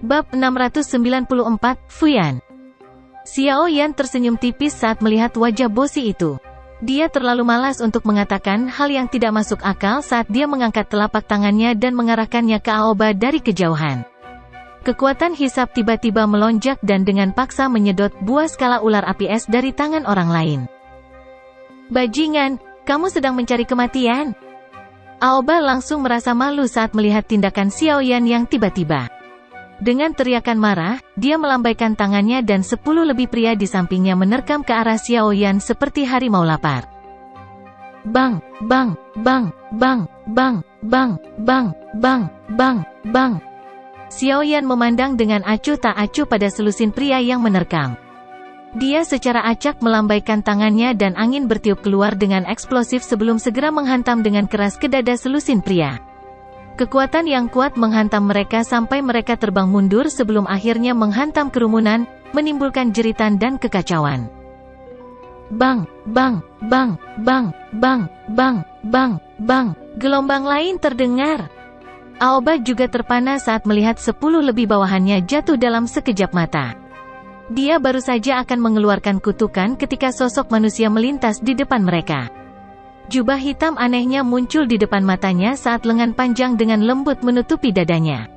Bab 694, Fuyan. Xiao Yan tersenyum tipis saat melihat wajah bosi itu. Dia terlalu malas untuk mengatakan hal yang tidak masuk akal saat dia mengangkat telapak tangannya dan mengarahkannya ke Aoba dari kejauhan. Kekuatan hisab tiba-tiba melonjak dan dengan paksa menyedot buah skala ular api es dari tangan orang lain. Bajingan, kamu sedang mencari kematian? Aoba langsung merasa malu saat melihat tindakan Xiao Yan yang tiba-tiba. Dengan teriakan marah, dia melambaikan tangannya dan 10 lebih pria di sampingnya menerkam ke arah Xiao Yan seperti harimau lapar. Bang, bang, bang, bang, bang, bang, bang, bang, bang, bang. Xiao Yan memandang dengan acuh tak acuh pada selusin pria yang menerkam. Dia secara acak melambaikan tangannya dan angin bertiup keluar dengan eksplosif sebelum segera menghantam dengan keras ke dada selusin pria. Kekuatan yang kuat menghantam mereka sampai mereka terbang mundur sebelum akhirnya menghantam kerumunan, menimbulkan jeritan dan kekacauan. Bang, bang, bang, bang, bang, bang, bang, bang, gelombang lain terdengar. Aoba juga terpana saat melihat 10 lebih bawahannya jatuh dalam sekejap mata. Dia baru saja akan mengeluarkan kutukan ketika sosok manusia melintas di depan mereka. Jubah hitam anehnya muncul di depan matanya saat lengan panjang dengan lembut menutupi dadanya.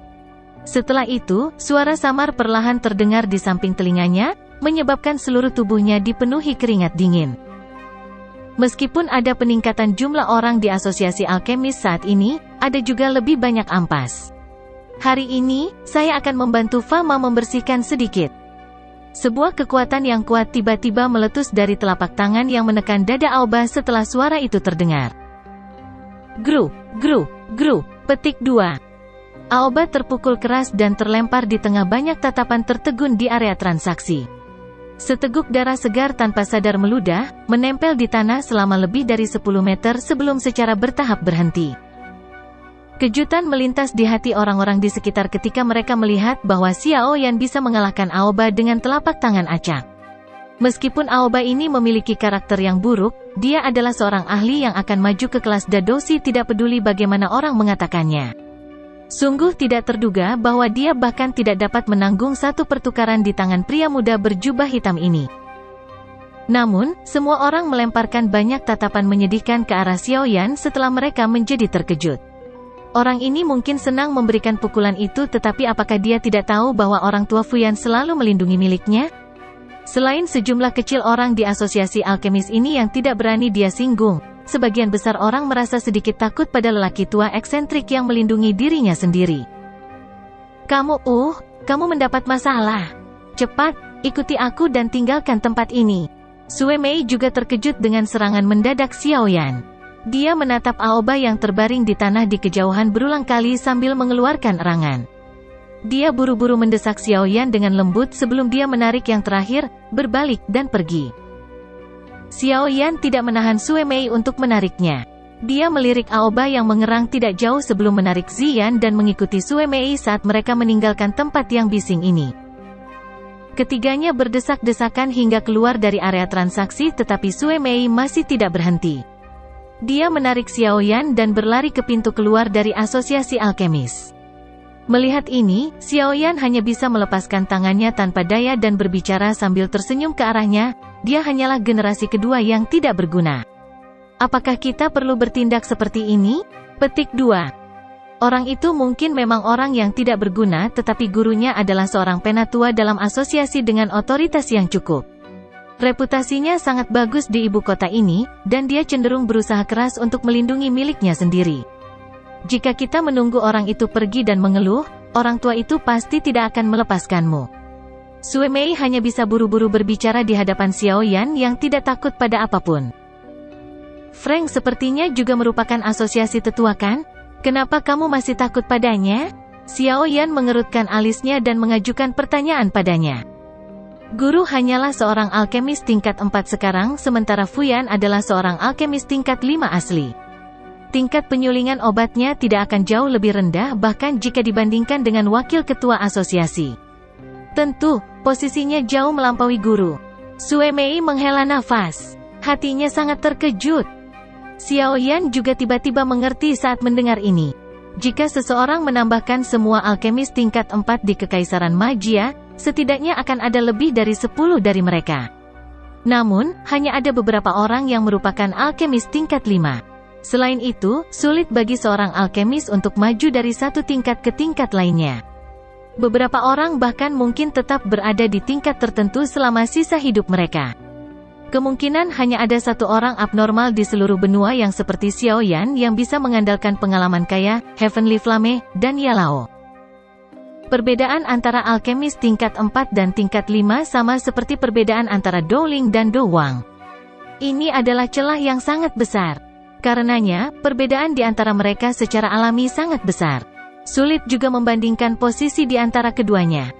Setelah itu, suara samar perlahan terdengar di samping telinganya, menyebabkan seluruh tubuhnya dipenuhi keringat dingin. Meskipun ada peningkatan jumlah orang di asosiasi alkemis saat ini, ada juga lebih banyak ampas. Hari ini, saya akan membantu Fama membersihkan sedikit. Sebuah kekuatan yang kuat tiba-tiba meletus dari telapak tangan yang menekan dada Aoba setelah suara itu terdengar. Gru, gru, gru, petik 2. Aoba terpukul keras dan terlempar di tengah banyak tatapan tertegun di area transaksi. Seteguk darah segar tanpa sadar meludah, menempel di tanah selama lebih dari 10 meter sebelum secara bertahap berhenti. Kejutan melintas di hati orang-orang di sekitar ketika mereka melihat bahwa Xiao Yan bisa mengalahkan Aoba dengan telapak tangan acak. Meskipun Aoba ini memiliki karakter yang buruk, dia adalah seorang ahli yang akan maju ke kelas Dadoshi tidak peduli bagaimana orang mengatakannya. Sungguh tidak terduga bahwa dia bahkan tidak dapat menanggung satu pertukaran di tangan pria muda berjubah hitam ini. Namun, semua orang melemparkan banyak tatapan menyedihkan ke arah Xiao Yan setelah mereka menjadi terkejut. Orang ini mungkin senang memberikan pukulan itu, tetapi apakah dia tidak tahu bahwa orang tua Fuyan selalu melindungi miliknya? Selain sejumlah kecil orang di asosiasi alkemis ini yang tidak berani dia singgung, sebagian besar orang merasa sedikit takut pada lelaki tua eksentrik yang melindungi dirinya sendiri. Kamu mendapat masalah. Cepat, ikuti aku dan tinggalkan tempat ini. Sue Mei juga terkejut dengan serangan mendadak Xiao Yan. Dia menatap Aoba yang terbaring di tanah di kejauhan berulang kali sambil mengeluarkan erangan. Dia buru-buru mendesak Xiao Yan dengan lembut sebelum dia menarik yang terakhir, berbalik dan pergi. Xiao Yan tidak menahan Sue Mei untuk menariknya. Dia melirik Aoba yang mengerang tidak jauh sebelum menarik Ziyan dan mengikuti Sue Mei saat mereka meninggalkan tempat yang bising ini. Ketiganya berdesak-desakan hingga keluar dari area transaksi, tetapi Sue Mei masih tidak berhenti. Dia menarik Xiao Yan dan berlari ke pintu keluar dari asosiasi alkemis. Melihat ini, Xiao Yan hanya bisa melepaskan tangannya tanpa daya dan berbicara sambil tersenyum ke arahnya, dia hanyalah generasi kedua yang tidak berguna. Apakah kita perlu bertindak seperti ini? Petik 2. Orang itu mungkin memang orang yang tidak berguna, tetapi gurunya adalah seorang penatua dalam asosiasi dengan otoritas yang cukup. Reputasinya sangat bagus di ibu kota ini, dan dia cenderung berusaha keras untuk melindungi miliknya sendiri. Jika kita menunggu orang itu pergi dan mengeluh, orang tua itu pasti tidak akan melepaskanmu. Sue Mei hanya bisa buru-buru berbicara di hadapan Xiao Yan yang tidak takut pada apapun. Frank sepertinya juga merupakan asosiasi tetua kan? Kenapa kamu masih takut padanya? Xiao Yan mengerutkan alisnya dan mengajukan pertanyaan padanya. Guru hanyalah seorang alkemis tingkat 4 sekarang, sementara Fuyan adalah seorang alkemis tingkat 5 asli. Tingkat penyulingan obatnya tidak akan jauh lebih rendah bahkan jika dibandingkan dengan wakil ketua asosiasi. Tentu, posisinya jauh melampaui guru. Sue Mei menghela nafas. Hatinya sangat terkejut. Xiao Yan juga tiba-tiba mengerti saat mendengar ini. Jika seseorang menambahkan semua alkemis tingkat 4 di Kekaisaran Magia, setidaknya akan ada lebih dari 10 dari mereka. Namun, hanya ada beberapa orang yang merupakan alkemis tingkat 5. Selain itu, sulit bagi seorang alkemis untuk maju dari satu tingkat ke tingkat lainnya. Beberapa orang bahkan mungkin tetap berada di tingkat tertentu selama sisa hidup mereka. Kemungkinan hanya ada satu orang abnormal di seluruh benua yang seperti Xiao Yan yang bisa mengandalkan pengalaman kaya, Heavenly Flame, dan Yalao. Perbedaan antara alkemis tingkat 4 dan tingkat 5 sama seperti perbedaan antara Dou-Ling dan Dou-Wang. Ini adalah celah yang sangat besar. Karenanya, perbedaan di antara mereka secara alami sangat besar. Sulit juga membandingkan posisi di antara keduanya.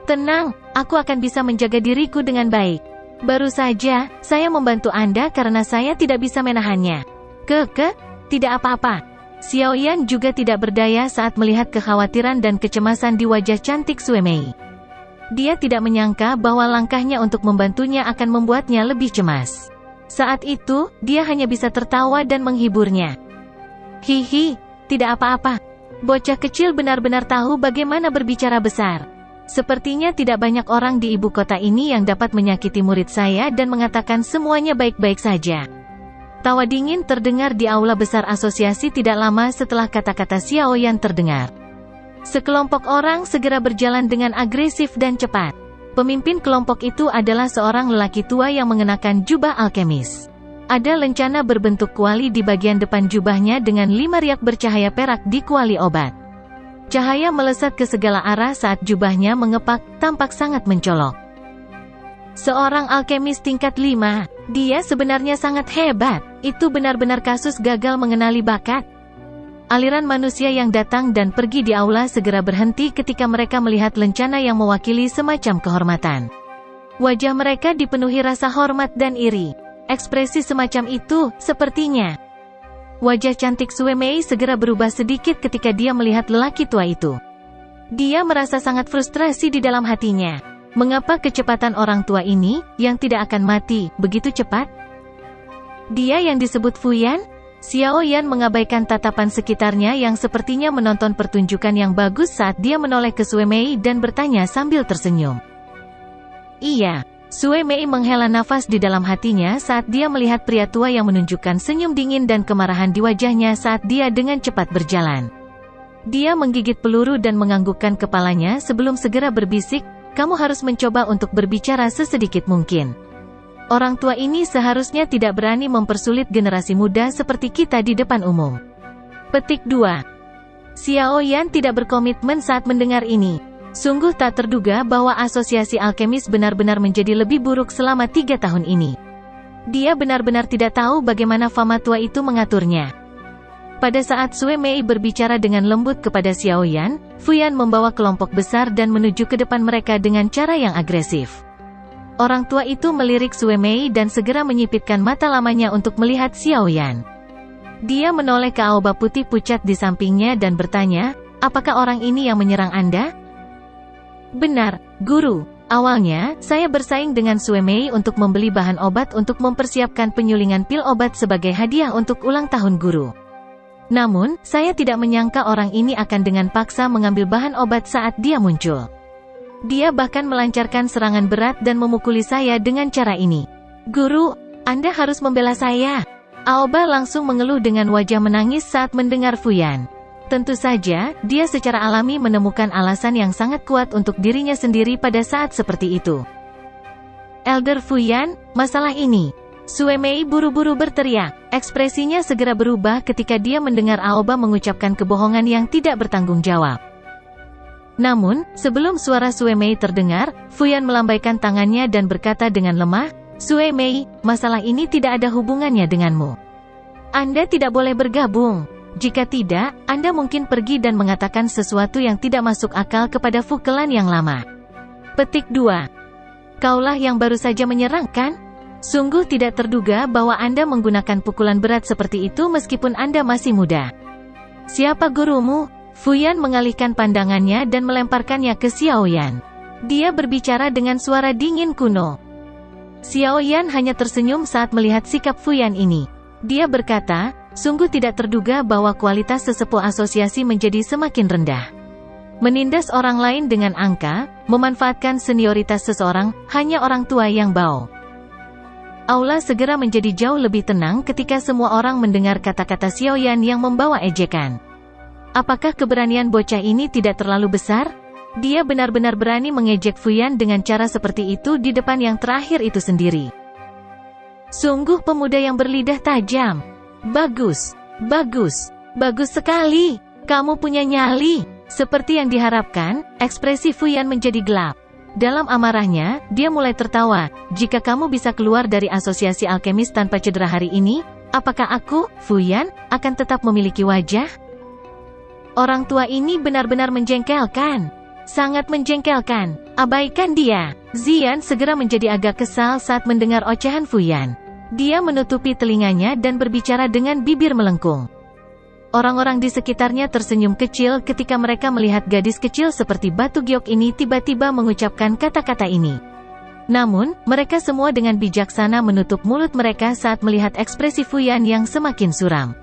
Tenang, aku akan bisa menjaga diriku dengan baik. Baru saja, saya membantu Anda karena saya tidak bisa menahannya. Tidak apa-apa. Xiao Yan juga tidak berdaya saat melihat kekhawatiran dan kecemasan di wajah cantik Sue Mei. Dia tidak menyangka bahwa langkahnya untuk membantunya akan membuatnya lebih cemas. Saat itu, dia hanya bisa tertawa dan menghiburnya. Hihi, tidak apa-apa. Bocah kecil benar-benar tahu bagaimana berbicara besar. Sepertinya tidak banyak orang di ibu kota ini yang dapat menyakiti murid saya dan mengatakan semuanya baik-baik saja. Tawa dingin terdengar di aula besar asosiasi tidak lama setelah kata-kata Xiao Yan terdengar. Sekelompok orang segera berjalan dengan agresif dan cepat. Pemimpin kelompok itu adalah seorang lelaki tua yang mengenakan jubah alkemis. Ada lencana berbentuk kuali di bagian depan jubahnya dengan 5 riak bercahaya perak di kuali obat. Cahaya melesat ke segala arah saat jubahnya mengepak, tampak sangat mencolok. Seorang alkemis tingkat 5, dia sebenarnya sangat hebat. Itu benar-benar kasus gagal mengenali bakat. Aliran manusia yang datang dan pergi di aula segera berhenti ketika mereka melihat lencana yang mewakili semacam kehormatan. Wajah mereka dipenuhi rasa hormat dan iri. Ekspresi semacam itu, sepertinya. Wajah cantik Sue Mei segera berubah sedikit ketika dia melihat lelaki tua itu. Dia merasa sangat frustrasi di dalam hatinya. Mengapa kecepatan orang tua ini, yang tidak akan mati, begitu cepat? Dia yang disebut Fuyan? Xiao Yan mengabaikan tatapan sekitarnya yang sepertinya menonton pertunjukan yang bagus saat dia menoleh ke Sue Mei dan bertanya sambil tersenyum. Iya. Sue Mei menghela nafas di dalam hatinya saat dia melihat pria tua yang menunjukkan senyum dingin dan kemarahan di wajahnya saat dia dengan cepat berjalan. Dia menggigit peluru dan menganggukkan kepalanya sebelum segera berbisik, "Kamu harus mencoba untuk berbicara sesedikit mungkin. Orang tua ini seharusnya tidak berani mempersulit generasi muda seperti kita di depan umum." Petik 2. Xiao Yan tidak berkomitmen saat mendengar ini. Sungguh tak terduga bahwa asosiasi alkemis benar-benar menjadi lebih buruk selama 3 tahun ini. Dia benar-benar tidak tahu bagaimana fama tua itu mengaturnya. Pada saat Sue Mei berbicara dengan lembut kepada Xiao Yan, Fuyan membawa kelompok besar dan menuju ke depan mereka dengan cara yang agresif. Orang tua itu melirik Sue Mei dan segera menyipitkan mata lamanya untuk melihat Xiao Yan. Dia menoleh ke aoba putih pucat di sampingnya dan bertanya, "Apakah orang ini yang menyerang Anda?" "Benar, Guru. Awalnya, saya bersaing dengan Sue Mei untuk membeli bahan obat untuk mempersiapkan penyulingan pil obat sebagai hadiah untuk ulang tahun Guru. Namun, saya tidak menyangka orang ini akan dengan paksa mengambil bahan obat saat dia muncul. Dia bahkan melancarkan serangan berat dan memukuli saya dengan cara ini. Guru, Anda harus membela saya." Aoba langsung mengeluh dengan wajah menangis saat mendengar Fuyan. Tentu saja, dia secara alami menemukan alasan yang sangat kuat untuk dirinya sendiri pada saat seperti itu. "Elder Fuyan, masalah ini." Sue Mei buru-buru berteriak. Ekspresinya segera berubah ketika dia mendengar Aoba mengucapkan kebohongan yang tidak bertanggung jawab. Namun, sebelum suara Sue Mei terdengar, Fuyan melambaikan tangannya dan berkata dengan lemah, "Sue Mei, masalah ini tidak ada hubungannya denganmu. Anda tidak boleh bergabung. Jika tidak, Anda mungkin pergi dan mengatakan sesuatu yang tidak masuk akal kepada Fukelan yang lama." Petik 2. Kaulah yang baru saja menyerang, kan? Sungguh tidak terduga bahwa Anda menggunakan pukulan berat seperti itu meskipun Anda masih muda. "Siapa gurumu?" Fuyan mengalihkan pandangannya dan melemparkannya ke Xiao Yan. Dia berbicara dengan suara dingin kuno. Xiao Yan hanya tersenyum saat melihat sikap Fuyan ini. Dia berkata, Sungguh tidak terduga bahwa kualitas sesepuh asosiasi menjadi semakin rendah. Menindas orang lain dengan angka, memanfaatkan senioritas seseorang, hanya orang tua yang bau. Aula segera menjadi jauh lebih tenang ketika semua orang mendengar kata-kata Xiaoyan yang membawa ejekan. Apakah keberanian bocah ini tidak terlalu besar? Dia benar-benar berani mengejek Fuyan dengan cara seperti itu di depan yang terakhir itu sendiri. Sungguh pemuda yang berlidah tajam. Bagus, bagus, bagus sekali. Kamu punya nyali. Seperti yang diharapkan, ekspresi Fuyan menjadi gelap. Dalam amarahnya, dia mulai tertawa. Jika kamu bisa keluar dari asosiasi alkemis tanpa cedera hari ini, apakah aku, Fuyan, akan tetap memiliki wajah? Orang tua ini benar-benar menjengkelkan. Sangat menjengkelkan. Abaikan dia. Zian segera menjadi agak kesal saat mendengar ocehan Fuyan. Dia menutupi telinganya dan berbicara dengan bibir melengkung. Orang-orang di sekitarnya tersenyum kecil ketika mereka melihat gadis kecil seperti batu giok ini tiba-tiba mengucapkan kata-kata ini. Namun, mereka semua dengan bijaksana menutup mulut mereka saat melihat ekspresi Fuyan yang semakin suram.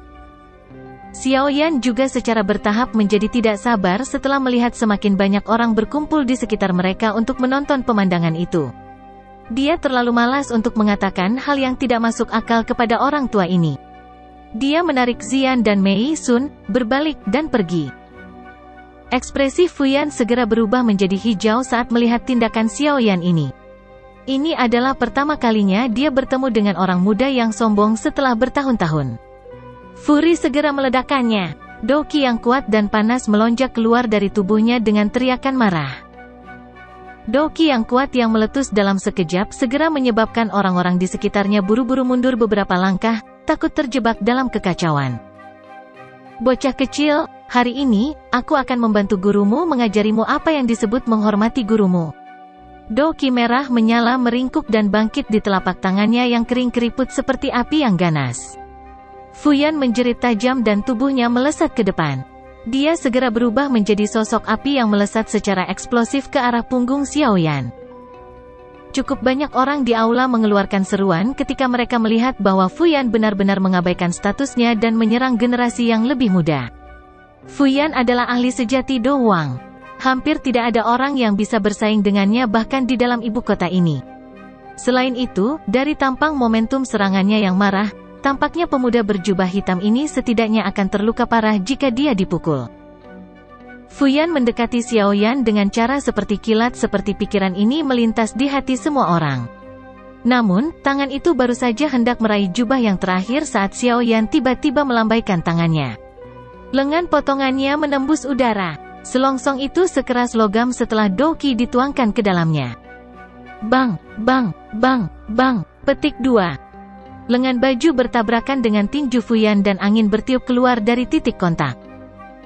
Xiaoyan juga secara bertahap menjadi tidak sabar setelah melihat semakin banyak orang berkumpul di sekitar mereka untuk menonton pemandangan itu. Dia terlalu malas untuk mengatakan hal yang tidak masuk akal kepada orang tua ini. Dia menarik Zian dan Mei Sun, berbalik dan pergi. Ekspresi Fuyan segera berubah menjadi hijau saat melihat tindakan Xiaoyan ini. Ini adalah pertama kalinya dia bertemu dengan orang muda yang sombong setelah bertahun-tahun. Furi segera meledakkannya. Doki yang kuat dan panas melonjak keluar dari tubuhnya dengan teriakan marah. Doki yang kuat yang meletus dalam sekejap segera menyebabkan orang-orang di sekitarnya buru-buru mundur beberapa langkah, takut terjebak dalam kekacauan. Bocah kecil, hari ini, aku akan membantu gurumu mengajarimu apa yang disebut menghormati gurumu. Doki merah menyala meringkuk dan bangkit di telapak tangannya yang kering keriput seperti api yang ganas. Fuyan menjerit tajam dan tubuhnya melesat ke depan. Dia segera berubah menjadi sosok api yang melesat secara eksplosif ke arah punggung Xiaoyan. Cukup banyak orang di aula mengeluarkan seruan ketika mereka melihat bahwa Fuyan benar-benar mengabaikan statusnya dan menyerang generasi yang lebih muda. Fuyan adalah ahli sejati Do Wang. Hampir tidak ada orang yang bisa bersaing dengannya bahkan di dalam ibu kota ini. Selain itu, dari tampang momentum serangannya yang marah, tampaknya pemuda berjubah hitam ini setidaknya akan terluka parah jika dia dipukul. Fuyan mendekati Xiaoyan dengan cara seperti kilat seperti pikiran ini melintas di hati semua orang. Namun, tangan itu baru saja hendak meraih jubah yang terakhir saat Xiaoyan tiba-tiba melambaikan tangannya. Lengan potongannya menembus udara. Selongsong itu sekeras logam setelah Doki dituangkan ke dalamnya. Bang, bang, bang, bang, petik 2. Lengan baju bertabrakan dengan tinju Fuyan dan angin bertiup keluar dari titik kontak.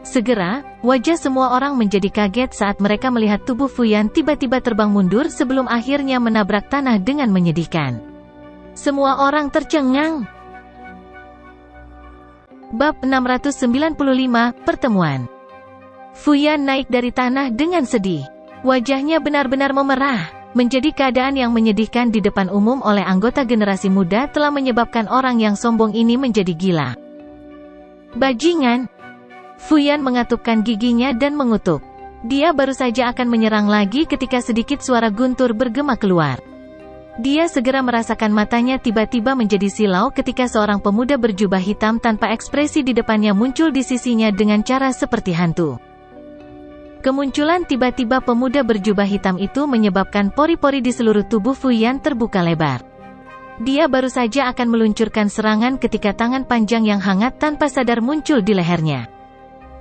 Segera, wajah semua orang menjadi kaget saat mereka melihat tubuh Fuyan tiba-tiba terbang mundur sebelum akhirnya menabrak tanah dengan menyedihkan. Semua orang tercengang. Bab 695, Pertemuan. Fuyan naik dari tanah dengan sedih. Wajahnya benar-benar memerah. Menjadi keadaan yang menyedihkan di depan umum oleh anggota generasi muda telah menyebabkan orang yang sombong ini menjadi gila. Bajingan! Fuyan mengatupkan giginya dan mengutuk. Dia baru saja akan menyerang lagi ketika sedikit suara guntur bergema keluar. Dia segera merasakan matanya tiba-tiba menjadi silau ketika seorang pemuda berjubah hitam tanpa ekspresi di depannya muncul di sisinya dengan cara seperti hantu. Kemunculan tiba-tiba pemuda berjubah hitam itu menyebabkan pori-pori di seluruh tubuh Fuyan terbuka lebar. Dia baru saja akan meluncurkan serangan ketika tangan panjang yang hangat tanpa sadar muncul di lehernya.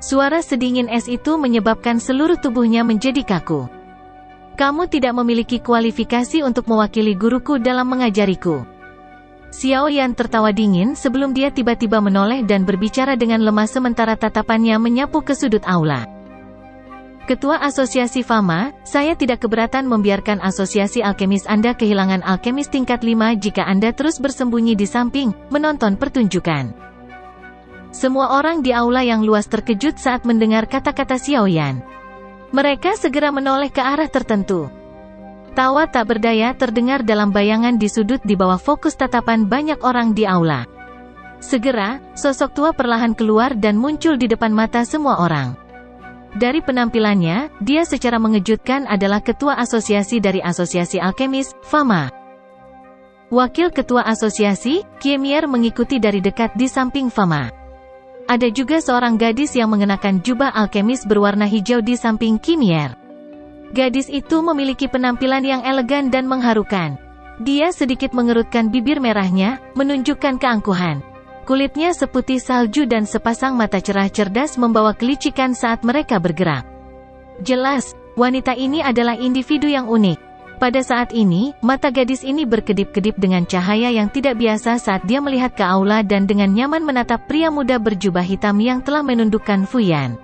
Suara sedingin es itu menyebabkan seluruh tubuhnya menjadi kaku. Kamu tidak memiliki kualifikasi untuk mewakili guruku dalam mengajariku. Xiaoyan tertawa dingin sebelum dia tiba-tiba menoleh dan berbicara dengan lemah sementara tatapannya menyapu ke sudut aula. Ketua Asosiasi Fama, saya tidak keberatan membiarkan asosiasi alkemis Anda kehilangan alkemis tingkat 5 jika Anda terus bersembunyi di samping, menonton pertunjukan. Semua orang di aula yang luas terkejut saat mendengar kata-kata Xiaoyan. Mereka segera menoleh ke arah tertentu. Tawa tak berdaya terdengar dalam bayangan di sudut di bawah fokus tatapan banyak orang di aula. Segera, sosok tua perlahan keluar dan muncul di depan mata semua orang. Dari penampilannya, dia secara mengejutkan adalah ketua asosiasi dari Asosiasi Alkemis, Fama. Wakil ketua asosiasi, Kiemier mengikuti dari dekat di samping Fama. Ada juga seorang gadis yang mengenakan jubah alkemis berwarna hijau di samping Kiemier. Gadis itu memiliki penampilan yang elegan dan mengharukan. Dia sedikit mengerutkan bibir merahnya, menunjukkan keangkuhan. Kulitnya seputih salju dan sepasang mata cerah cerdas membawa kelicikan saat mereka bergerak. Jelas, wanita ini adalah individu yang unik. Pada saat ini, mata gadis ini berkedip-kedip dengan cahaya yang tidak biasa saat dia melihat ke aula dan dengan nyaman menatap pria muda berjubah hitam yang telah menundukkan Fuyan.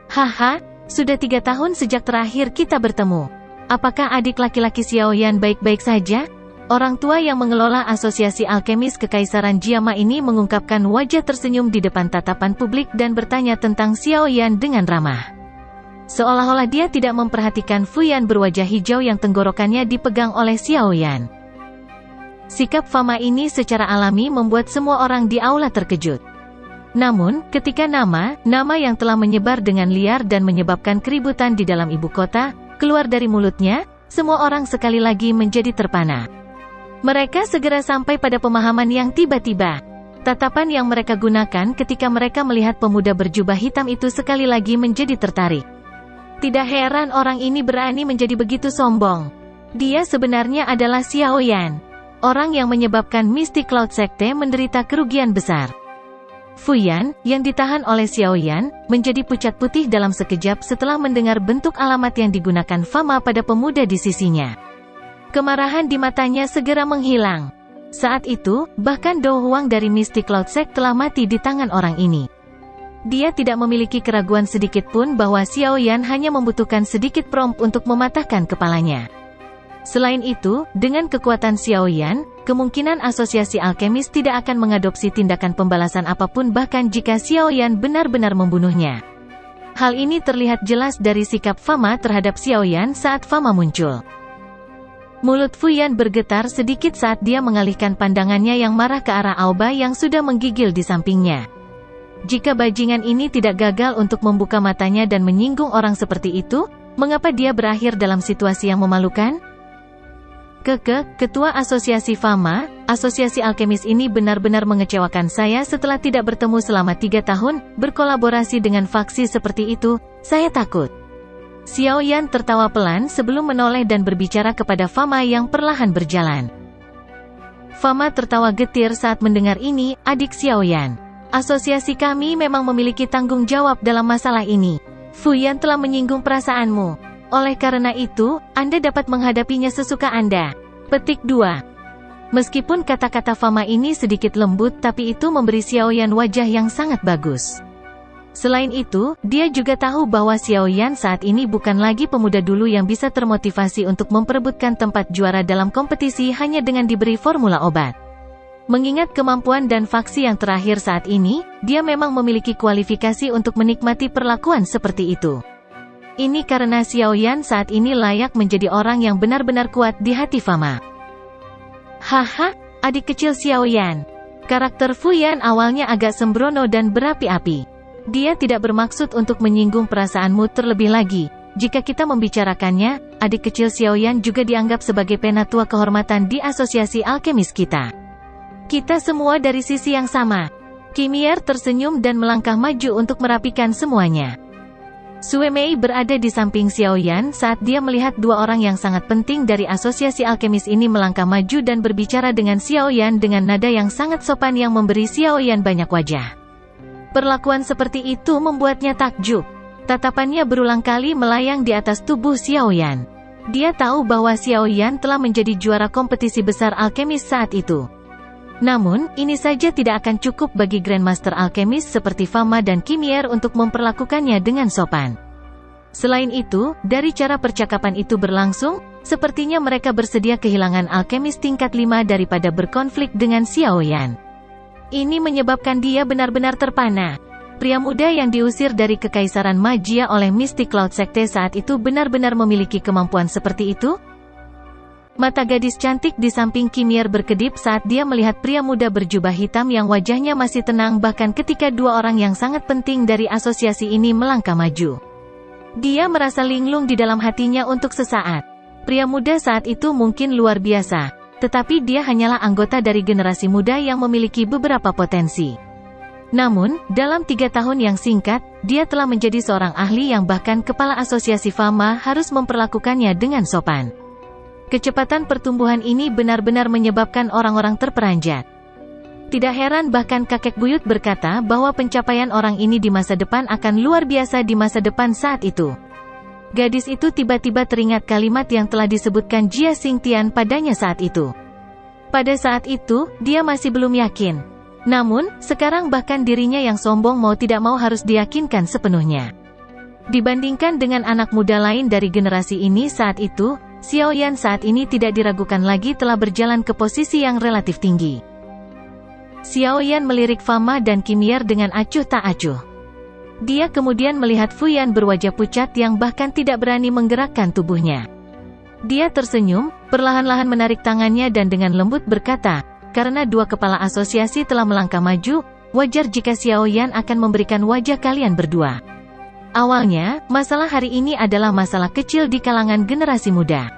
Haha, sudah 3 tahun sejak terakhir kita bertemu. Apakah adik laki-laki Xiaoyan baik-baik saja? Orang tua yang mengelola Asosiasi Alkemis Kekaisaran Jiama ini mengungkapkan wajah tersenyum di depan tatapan publik dan bertanya tentang Xiaoyan dengan ramah. Seolah-olah dia tidak memperhatikan Fuyan berwajah hijau yang tenggorokannya dipegang oleh Xiaoyan. Sikap Fama ini secara alami membuat semua orang di aula terkejut. Namun, ketika nama yang telah menyebar dengan liar dan menyebabkan keributan di dalam ibu kota, keluar dari mulutnya, semua orang sekali lagi menjadi terpana. Mereka segera sampai pada pemahaman yang tiba-tiba. Tatapan yang mereka gunakan ketika mereka melihat pemuda berjubah hitam itu sekali lagi menjadi tertarik. Tidak heran orang ini berani menjadi begitu sombong. Dia sebenarnya adalah Xiaoyan, orang yang menyebabkan Mystic Cloud Sekte menderita kerugian besar. Fuyan, yang ditahan oleh Xiaoyan, menjadi pucat putih dalam sekejap setelah mendengar bentuk alamat yang digunakan Fama pada pemuda di sisinya. Kemarahan di matanya segera menghilang. Saat itu, bahkan Do Huang dari Mystic Cloud Sect telah mati di tangan orang ini. Dia tidak memiliki keraguan sedikit pun bahwa Xiaoyan hanya membutuhkan sedikit prompt untuk mematahkan kepalanya. Selain itu, dengan kekuatan Xiaoyan, kemungkinan Asosiasi Alkemis tidak akan mengadopsi tindakan pembalasan apapun bahkan jika Xiaoyan benar-benar membunuhnya. Hal ini terlihat jelas dari sikap Fama terhadap Xiaoyan saat Fama muncul. Mulut Fuyan bergetar sedikit saat dia mengalihkan pandangannya yang marah ke arah Aoba yang sudah menggigil di sampingnya. Jika bajingan ini tidak gagal untuk membuka matanya dan menyinggung orang seperti itu, mengapa dia berakhir dalam situasi yang memalukan? Ketua Asosiasi Fama, Asosiasi Alkemis ini benar-benar mengecewakan saya setelah tidak bertemu selama 3 tahun, berkolaborasi dengan faksi seperti itu, saya takut. Xiaoyan tertawa pelan sebelum menoleh dan berbicara kepada Fama yang perlahan berjalan. Fama tertawa getir saat mendengar ini, adik Xiaoyan. Asosiasi kami memang memiliki tanggung jawab dalam masalah ini. Fuyan telah menyinggung perasaanmu. Oleh karena itu, Anda dapat menghadapinya sesuka Anda. Petik 2. Meskipun kata-kata Fama ini sedikit lembut tapi itu memberi Xiaoyan wajah yang sangat bagus. Selain itu, dia juga tahu bahwa Xiaoyan saat ini bukan lagi pemuda dulu yang bisa termotivasi untuk memperebutkan tempat juara dalam kompetisi hanya dengan diberi formula obat. Mengingat kemampuan dan faksi yang terakhir saat ini, dia memang memiliki kualifikasi untuk menikmati perlakuan seperti itu. Ini karena Xiaoyan saat ini layak menjadi orang yang benar-benar kuat di hati Fama. Haha, adik kecil Xiaoyan. Karakter Fuyan awalnya agak sembrono dan berapi-api. Dia tidak bermaksud untuk menyinggung perasaanmu terlebih lagi. Jika kita membicarakannya, adik kecil Xiaoyan juga dianggap sebagai penatua kehormatan di Asosiasi Alkemis kita. Kita semua dari sisi yang sama. Kiemier tersenyum dan melangkah maju untuk merapikan semuanya. Sue Mei berada di samping Xiaoyan saat dia melihat dua orang yang sangat penting dari Asosiasi Alkemis ini melangkah maju dan berbicara dengan Xiaoyan dengan nada yang sangat sopan yang memberi Xiaoyan banyak wajah. Perlakuan seperti itu membuatnya takjub. Tatapannya berulang kali melayang di atas tubuh Xiaoyan. Dia tahu bahwa Xiaoyan telah menjadi juara kompetisi besar alkemis saat itu. Namun, ini saja tidak akan cukup bagi Grandmaster Alkemis seperti Fama dan Kiemier untuk memperlakukannya dengan sopan. Selain itu, dari cara percakapan itu berlangsung, sepertinya mereka bersedia kehilangan alkemis tingkat 5 daripada berkonflik dengan Xiaoyan. Ini menyebabkan dia benar-benar terpana. Pria muda yang diusir dari Kekaisaran Magia oleh Mystic Cloud Sekte saat itu benar-benar memiliki kemampuan seperti itu? Mata gadis cantik di samping Kimir berkedip saat dia melihat pria muda berjubah hitam yang wajahnya masih tenang bahkan ketika dua orang yang sangat penting dari asosiasi ini melangkah maju. Dia merasa linglung di dalam hatinya untuk sesaat. Pria muda saat itu mungkin luar biasa, tetapi dia hanyalah anggota dari generasi muda yang memiliki beberapa potensi. Namun, dalam 3 tahun yang singkat, dia telah menjadi seorang ahli yang bahkan kepala asosiasi Fama harus memperlakukannya dengan sopan. Kecepatan pertumbuhan ini benar-benar menyebabkan orang-orang terperanjat. Tidak heran bahkan kakek buyut berkata bahwa pencapaian orang ini di masa depan akan luar biasa di masa depan saat itu. Gadis itu tiba-tiba teringat kalimat yang telah disebutkan Jia Xingtian padanya saat itu. Pada saat itu, dia masih belum yakin. Namun, sekarang bahkan dirinya yang sombong mau tidak mau harus diyakinkan sepenuhnya. Dibandingkan dengan anak muda lain dari generasi ini saat itu, Xiaoyan saat ini tidak diragukan lagi telah berjalan ke posisi yang relatif tinggi. Xiaoyan melirik Fama dan Kimir dengan acuh tak acuh. Dia kemudian melihat Fuyan berwajah pucat yang bahkan tidak berani menggerakkan tubuhnya. Dia tersenyum, perlahan-lahan menarik tangannya dan dengan lembut berkata, karena dua kepala asosiasi telah melangkah maju, wajar jika Xiaoyan akan memberikan wajah kalian berdua. Awalnya, masalah hari ini adalah masalah kecil di kalangan generasi muda.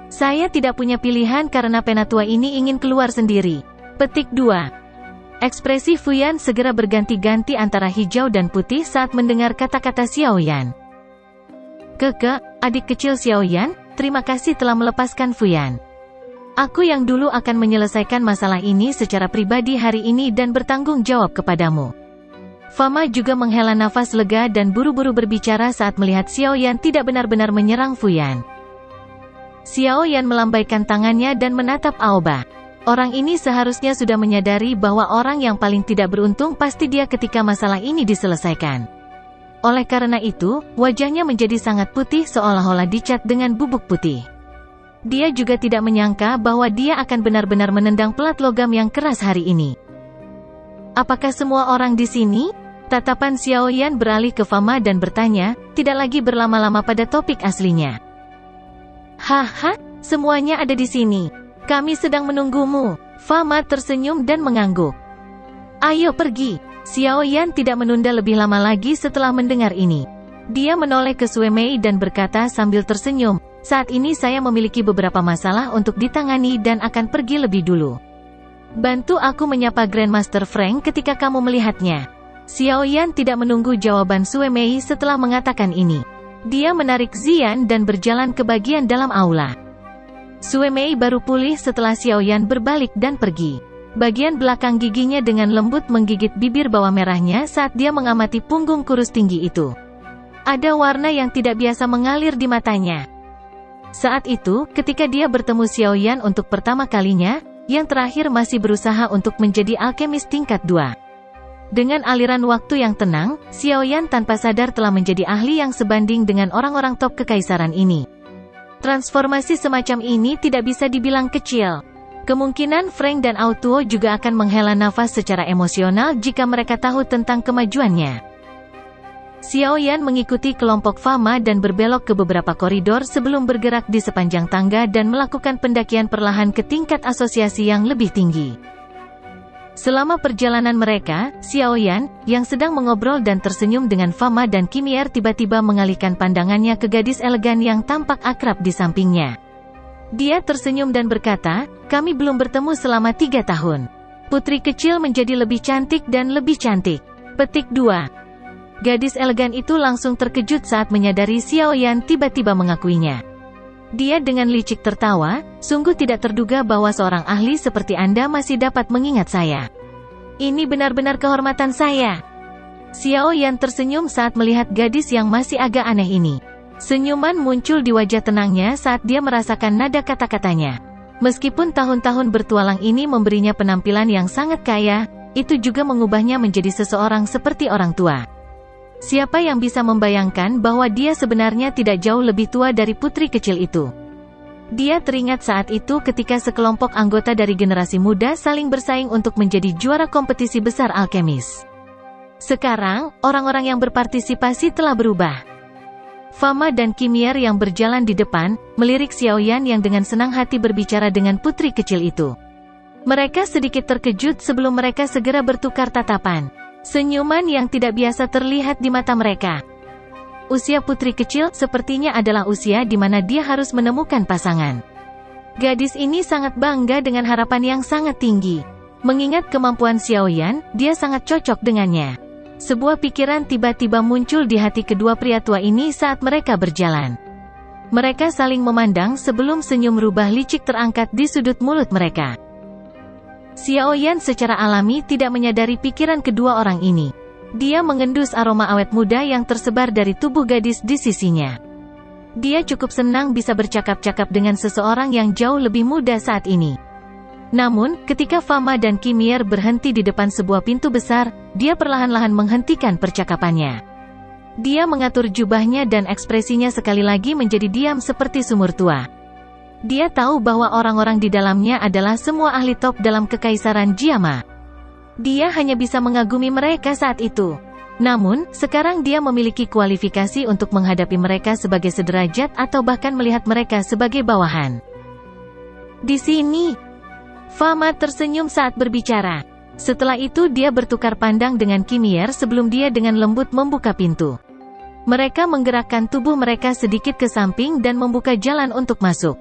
Saya tidak punya pilihan karena penatua ini ingin keluar sendiri. Petik 2. Ekspresi Fuyan segera berganti-ganti antara hijau dan putih saat mendengar kata-kata Xiaoyan. Keke, adik kecil Xiaoyan, terima kasih telah melepaskan Fuyan. Aku yang dulu akan menyelesaikan masalah ini secara pribadi hari ini dan bertanggung jawab kepadamu. Fama juga menghela nafas lega dan buru-buru berbicara saat melihat Xiaoyan tidak benar-benar menyerang Fuyan. Xiaoyan melambaikan tangannya dan menatap Aoba. Orang ini seharusnya sudah menyadari bahwa orang yang paling tidak beruntung pasti dia ketika masalah ini diselesaikan. Oleh karena itu, wajahnya menjadi sangat putih seolah-olah dicat dengan bubuk putih. Dia juga tidak menyangka bahwa dia akan benar-benar menendang pelat logam yang keras hari ini. Apakah semua orang di sini? Tatapan Xiaoyan beralih ke Fama dan bertanya, tidak lagi berlama-lama pada topik aslinya. Haha, semuanya ada di sini. Kami sedang menunggumu. Fama tersenyum dan mengangguk. Ayo pergi. Xiaoyan tidak menunda lebih lama lagi setelah mendengar ini. Dia menoleh ke Sue Mei dan berkata sambil tersenyum, saat ini saya memiliki beberapa masalah untuk ditangani dan akan pergi lebih dulu. Bantu aku menyapa Grandmaster Frank ketika kamu melihatnya. Xiaoyan tidak menunggu jawaban Sue Mei setelah mengatakan ini. Dia menarik Xian dan berjalan ke bagian dalam aula. Sue Mei baru pulih setelah Xiaoyan berbalik dan pergi. Bagian belakang giginya dengan lembut menggigit bibir bawah merahnya saat dia mengamati punggung kurus tinggi itu. Ada warna yang tidak biasa mengalir di matanya. Saat itu, ketika dia bertemu Xiaoyan untuk pertama kalinya, yang terakhir masih berusaha untuk menjadi alkemis tingkat 2. Dengan aliran waktu yang tenang, Xiaoyan tanpa sadar telah menjadi ahli yang sebanding dengan orang-orang top kekaisaran ini. Transformasi semacam ini tidak bisa dibilang kecil. Kemungkinan Frank dan Autuo juga akan menghela nafas secara emosional jika mereka tahu tentang kemajuannya. Xiaoyan mengikuti kelompok Fama dan berbelok ke beberapa koridor sebelum bergerak di sepanjang tangga dan melakukan pendakian perlahan ke tingkat asosiasi yang lebih tinggi. Selama perjalanan mereka, Xiaoyan, yang sedang mengobrol dan tersenyum dengan Fama dan Kimir tiba-tiba mengalihkan pandangannya ke gadis elegan yang tampak akrab di sampingnya. Dia tersenyum dan berkata, kami belum bertemu selama 3 tahun. Putri kecil menjadi lebih cantik dan lebih cantik. Petik 2. Gadis elegan itu langsung terkejut saat menyadari Xiaoyan tiba-tiba mengakuinya. Dia dengan licik tertawa, sungguh tidak terduga bahwa seorang ahli seperti Anda masih dapat mengingat saya. Ini benar-benar kehormatan saya. Xiaoyan tersenyum saat melihat gadis yang masih agak aneh ini. Senyuman muncul di wajah tenangnya saat dia merasakan nada kata-katanya. Meskipun tahun-tahun bertualang ini memberinya penampilan yang sangat kaya, itu juga mengubahnya menjadi seseorang seperti orang tua. Siapa yang bisa membayangkan bahwa dia sebenarnya tidak jauh lebih tua dari putri kecil itu? Dia teringat saat itu ketika sekelompok anggota dari generasi muda saling bersaing untuk menjadi juara kompetisi besar alkemis. Sekarang, orang-orang yang berpartisipasi telah berubah. Fama dan Kimier yang berjalan di depan, melirik Xiaoyan yang dengan senang hati berbicara dengan putri kecil itu. Mereka sedikit terkejut sebelum mereka segera bertukar tatapan. Senyuman yang tidak biasa terlihat di mata mereka. Usia putri kecil sepertinya adalah usia di mana dia harus menemukan pasangan. Gadis ini sangat bangga dengan harapan yang sangat tinggi. Mengingat kemampuan Xiaoyan, dia sangat cocok dengannya. Sebuah pikiran tiba-tiba muncul di hati kedua pria tua ini saat mereka berjalan. Mereka saling memandang sebelum senyum rubah licik terangkat di sudut mulut mereka. Xiaoyan secara alami tidak menyadari pikiran kedua orang ini. Dia mengendus aroma awet muda yang tersebar dari tubuh gadis di sisinya. Dia cukup senang bisa bercakap-cakap dengan seseorang yang jauh lebih muda saat ini. Namun, ketika Fama dan Kimier berhenti di depan sebuah pintu besar, dia perlahan-lahan menghentikan percakapannya. Dia mengatur jubahnya dan ekspresinya sekali lagi menjadi diam seperti sumur tua. Dia tahu bahwa orang-orang di dalamnya adalah semua ahli top dalam Kekaisaran Jiama. Dia hanya bisa mengagumi mereka saat itu. Namun, sekarang dia memiliki kualifikasi untuk menghadapi mereka sebagai sederajat atau bahkan melihat mereka sebagai bawahan. Di sini, Fama tersenyum saat berbicara. Setelah itu dia bertukar pandang dengan Kimier sebelum dia dengan lembut membuka pintu. Mereka menggerakkan tubuh mereka sedikit ke samping dan membuka jalan untuk masuk.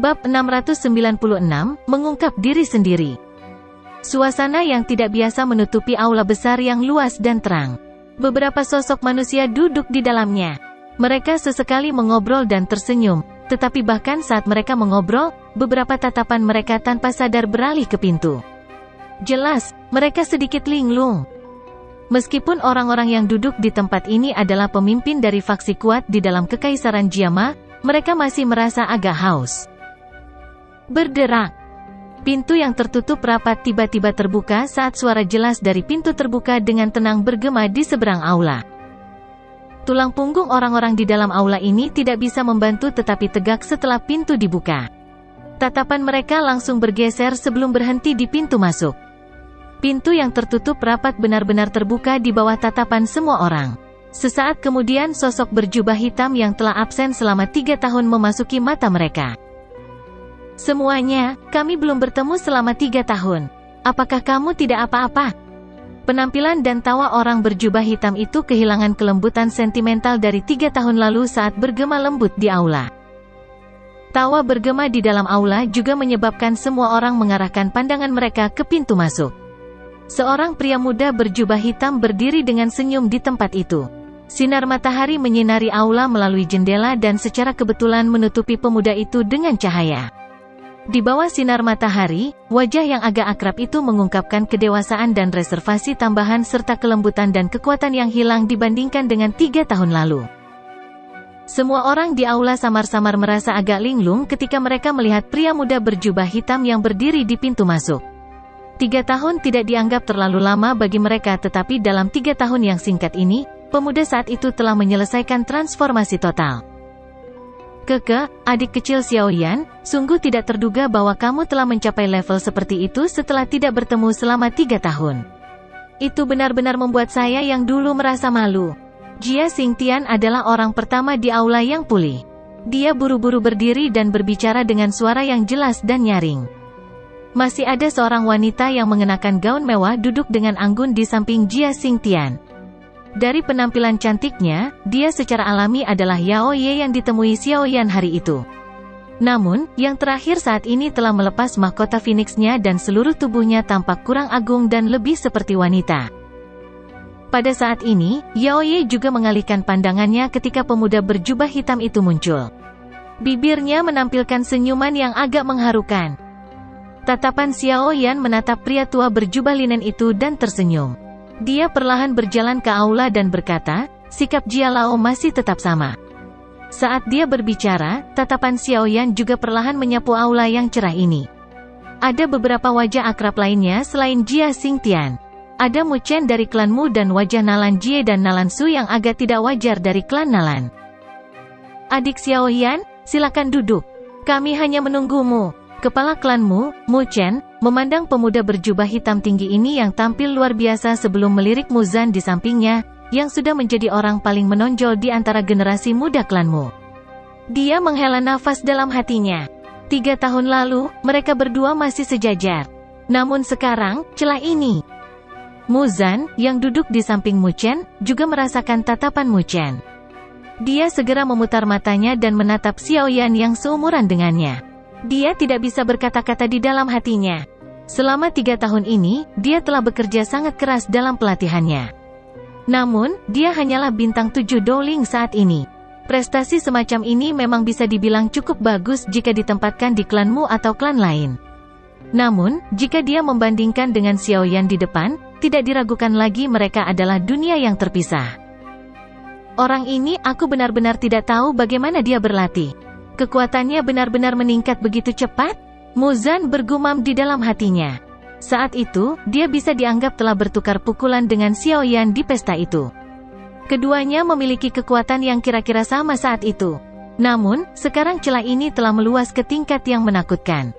Bab 696, mengungkap diri sendiri. Suasana yang tidak biasa menutupi aula besar yang luas dan terang. Beberapa sosok manusia duduk di dalamnya. Mereka sesekali mengobrol dan tersenyum, tetapi bahkan saat mereka mengobrol, beberapa tatapan mereka tanpa sadar beralih ke pintu. Jelas, mereka sedikit linglung. Meskipun orang-orang yang duduk di tempat ini adalah pemimpin dari faksi kuat di dalam Kekaisaran Jiama, mereka masih merasa agak haus. Berderak. Pintu yang tertutup rapat tiba-tiba terbuka saat suara jelas dari pintu terbuka dengan tenang bergema di seberang aula. Tulang punggung orang-orang di dalam aula ini tidak bisa membantu tetapi tegak setelah pintu dibuka. Tatapan mereka langsung bergeser sebelum berhenti di pintu masuk. Pintu yang tertutup rapat benar-benar terbuka di bawah tatapan semua orang. Sesaat kemudian sosok berjubah hitam yang telah absen selama 3 tahun memasuki mata mereka. Semuanya, kami belum bertemu selama 3 tahun. Apakah kamu tidak apa-apa? Penampilan dan tawa orang berjubah hitam itu kehilangan kelembutan sentimental dari 3 tahun lalu saat bergema lembut di aula. Tawa bergema di dalam aula juga menyebabkan semua orang mengarahkan pandangan mereka ke pintu masuk. Seorang pria muda berjubah hitam berdiri dengan senyum di tempat itu. Sinar matahari menyinari aula melalui jendela dan secara kebetulan menutupi pemuda itu dengan cahaya. Di bawah sinar matahari, wajah yang agak akrab itu mengungkapkan kedewasaan dan reservasi tambahan serta kelembutan dan kekuatan yang hilang dibandingkan dengan 3 tahun lalu. Semua orang di aula samar-samar merasa agak linglung ketika mereka melihat pria muda berjubah hitam yang berdiri di pintu masuk. 3 tahun tidak dianggap terlalu lama bagi mereka tetapi dalam 3 tahun yang singkat ini, pemuda saat itu telah menyelesaikan transformasi total. Keke, adik kecil Xiaoyan, sungguh tidak terduga bahwa kamu telah mencapai level seperti itu setelah tidak bertemu selama 3 tahun. Itu benar-benar membuat saya yang dulu merasa malu. Jia Xingtian adalah orang pertama di aula yang pulih. Dia buru-buru berdiri dan berbicara dengan suara yang jelas dan nyaring. Masih ada seorang wanita yang mengenakan gaun mewah duduk dengan anggun di samping Jia Xingtian. Dari penampilan cantiknya, dia secara alami adalah Yao Ye yang ditemui Xiaoyan hari itu. Namun, yang terakhir saat ini telah melepas mahkota Phoenix-nya dan seluruh tubuhnya tampak kurang agung dan lebih seperti wanita. Pada saat ini, Yao Ye juga mengalihkan pandangannya ketika pemuda berjubah hitam itu muncul. Bibirnya menampilkan senyuman yang agak mengharukan. Tatapan Xiaoyan menatap pria tua berjubah linen itu dan tersenyum. Dia perlahan berjalan ke aula dan berkata, sikap Jia Lao masih tetap sama. Saat dia berbicara, tatapan Xiaoyan juga perlahan menyapu aula yang cerah ini. Ada beberapa wajah akrab lainnya selain Jia Xingtian. Ada Mu Chen dari klan Mu dan wajah Nalan Jie dan Nalan Su yang agak tidak wajar dari klan Nalan. Adik Xiaoyan, silakan duduk. Kami hanya menunggumu. Kepala klan Mu Chen, memandang pemuda berjubah hitam tinggi ini yang tampil luar biasa sebelum melirik Mu Zan di sampingnya. yang sudah menjadi orang paling menonjol di antara generasi muda klanmu. Dia menghela nafas dalam hatinya. 3 tahun lalu, mereka berdua masih sejajar. Namun sekarang, celah ini. Muzan, yang duduk di samping Mu Chen, juga merasakan tatapan Mu Chen. Dia segera memutar matanya dan menatap Xiaoyan yang seumuran dengannya. Dia tidak bisa berkata-kata di dalam hatinya. Selama 3 tahun ini, dia telah bekerja sangat keras dalam pelatihannya. Namun, dia hanyalah bintang 7 Douling saat ini. Prestasi semacam ini memang bisa dibilang cukup bagus jika ditempatkan di klanmu atau klan lain. Namun, jika dia membandingkan dengan Xiaoyan di depan, tidak diragukan lagi mereka adalah dunia yang terpisah. Orang ini aku benar-benar tidak tahu bagaimana dia berlatih. Kekuatannya benar-benar meningkat begitu cepat? Muzan bergumam di dalam hatinya. Saat itu, dia bisa dianggap telah bertukar pukulan dengan Xiaoyan di pesta itu. Keduanya memiliki kekuatan yang kira-kira sama saat itu. Namun, sekarang celah ini telah meluas ke tingkat yang menakutkan.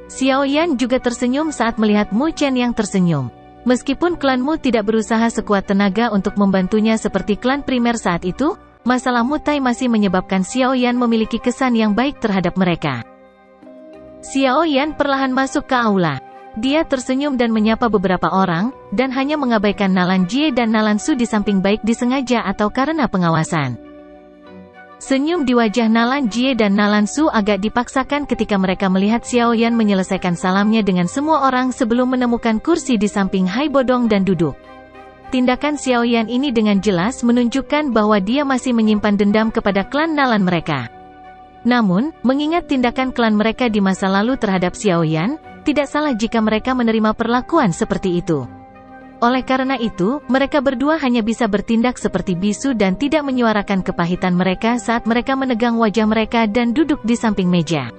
Xiaoyan juga tersenyum saat melihat Mu Chen yang tersenyum. Meskipun klanmu tidak berusaha sekuat tenaga untuk membantunya seperti klan primer saat itu, masalah mutai masih menyebabkan Xiaoyan memiliki kesan yang baik terhadap mereka. Xiaoyan perlahan masuk ke aula. Dia tersenyum dan menyapa beberapa orang, dan hanya mengabaikan Nalan Jie dan Nalan Su di samping baik disengaja atau karena pengawasan. Senyum di wajah Nalan Jie dan Nalan Su agak dipaksakan ketika mereka melihat Xiaoyan menyelesaikan salamnya dengan semua orang sebelum menemukan kursi di samping Hai Bodong dan duduk. Tindakan Xiaoyan ini dengan jelas menunjukkan bahwa dia masih menyimpan dendam kepada klan Nalan mereka. Namun, mengingat tindakan klan mereka di masa lalu terhadap Xiaoyan, tidak salah jika mereka menerima perlakuan seperti itu. Oleh karena itu, mereka berdua hanya bisa bertindak seperti bisu dan tidak menyuarakan kepahitan mereka saat mereka menegang wajah mereka dan duduk di samping meja.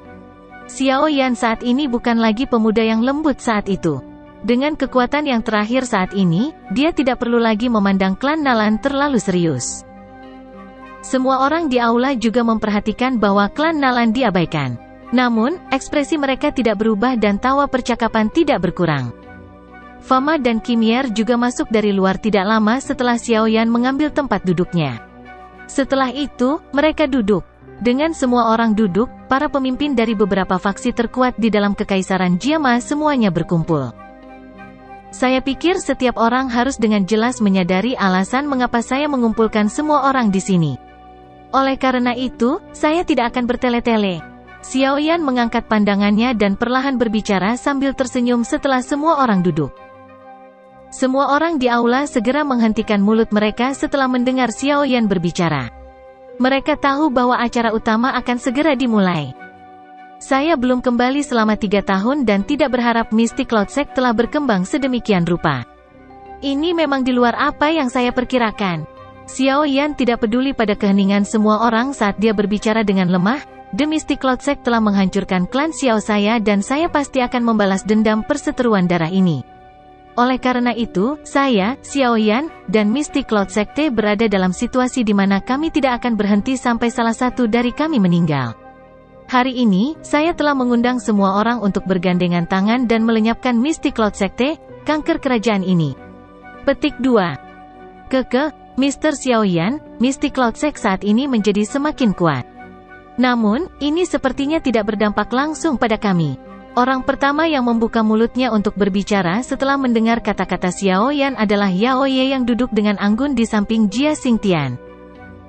Xiaoyan saat ini bukan lagi pemuda yang lembut saat itu. Dengan kekuatan yang terakhir saat ini, dia tidak perlu lagi memandang klan Nalan terlalu serius. Semua orang di aula juga memperhatikan bahwa klan Nalan diabaikan. Namun, ekspresi mereka tidak berubah dan tawa percakapan tidak berkurang. Fama dan Kimier juga masuk dari luar tidak lama setelah Xiaoyan mengambil tempat duduknya. Setelah itu, mereka duduk. Dengan semua orang duduk, para pemimpin dari beberapa faksi terkuat di dalam Kekaisaran Jiama semuanya berkumpul. Saya pikir setiap orang harus dengan jelas menyadari alasan mengapa saya mengumpulkan semua orang di sini. Oleh karena itu, saya tidak akan bertele-tele. Xiaoyan mengangkat pandangannya dan perlahan berbicara sambil tersenyum setelah semua orang duduk. Semua orang di aula segera menghentikan mulut mereka setelah mendengar Xiaoyan berbicara. Mereka tahu bahwa acara utama akan segera dimulai. Saya belum kembali selama 3 tahun dan tidak berharap Mystic Cloud Sect telah berkembang sedemikian rupa. Ini memang di luar apa yang saya perkirakan. Xiaoyan tidak peduli pada keheningan semua orang saat dia berbicara dengan lemah. The Mystic Cloud Sect telah menghancurkan klan Xiao saya dan saya pasti akan membalas dendam perseteruan darah ini. Oleh karena itu, saya, Xiaoyan, dan Mystic Cloud Secte berada dalam situasi di mana kami tidak akan berhenti sampai salah satu dari kami meninggal. Hari ini, saya telah mengundang semua orang untuk bergandengan tangan dan melenyapkan Mystic Cloud Secte, kanker kerajaan ini. Petik 2. Mr. Xiaoyan, Mystic Cloud Sect saat ini menjadi semakin kuat. Namun, ini sepertinya tidak berdampak langsung pada kami. Orang pertama yang membuka mulutnya untuk berbicara setelah mendengar kata-kata Xiaoyan adalah Yao Ye yang duduk dengan anggun di samping Jia Xingtian.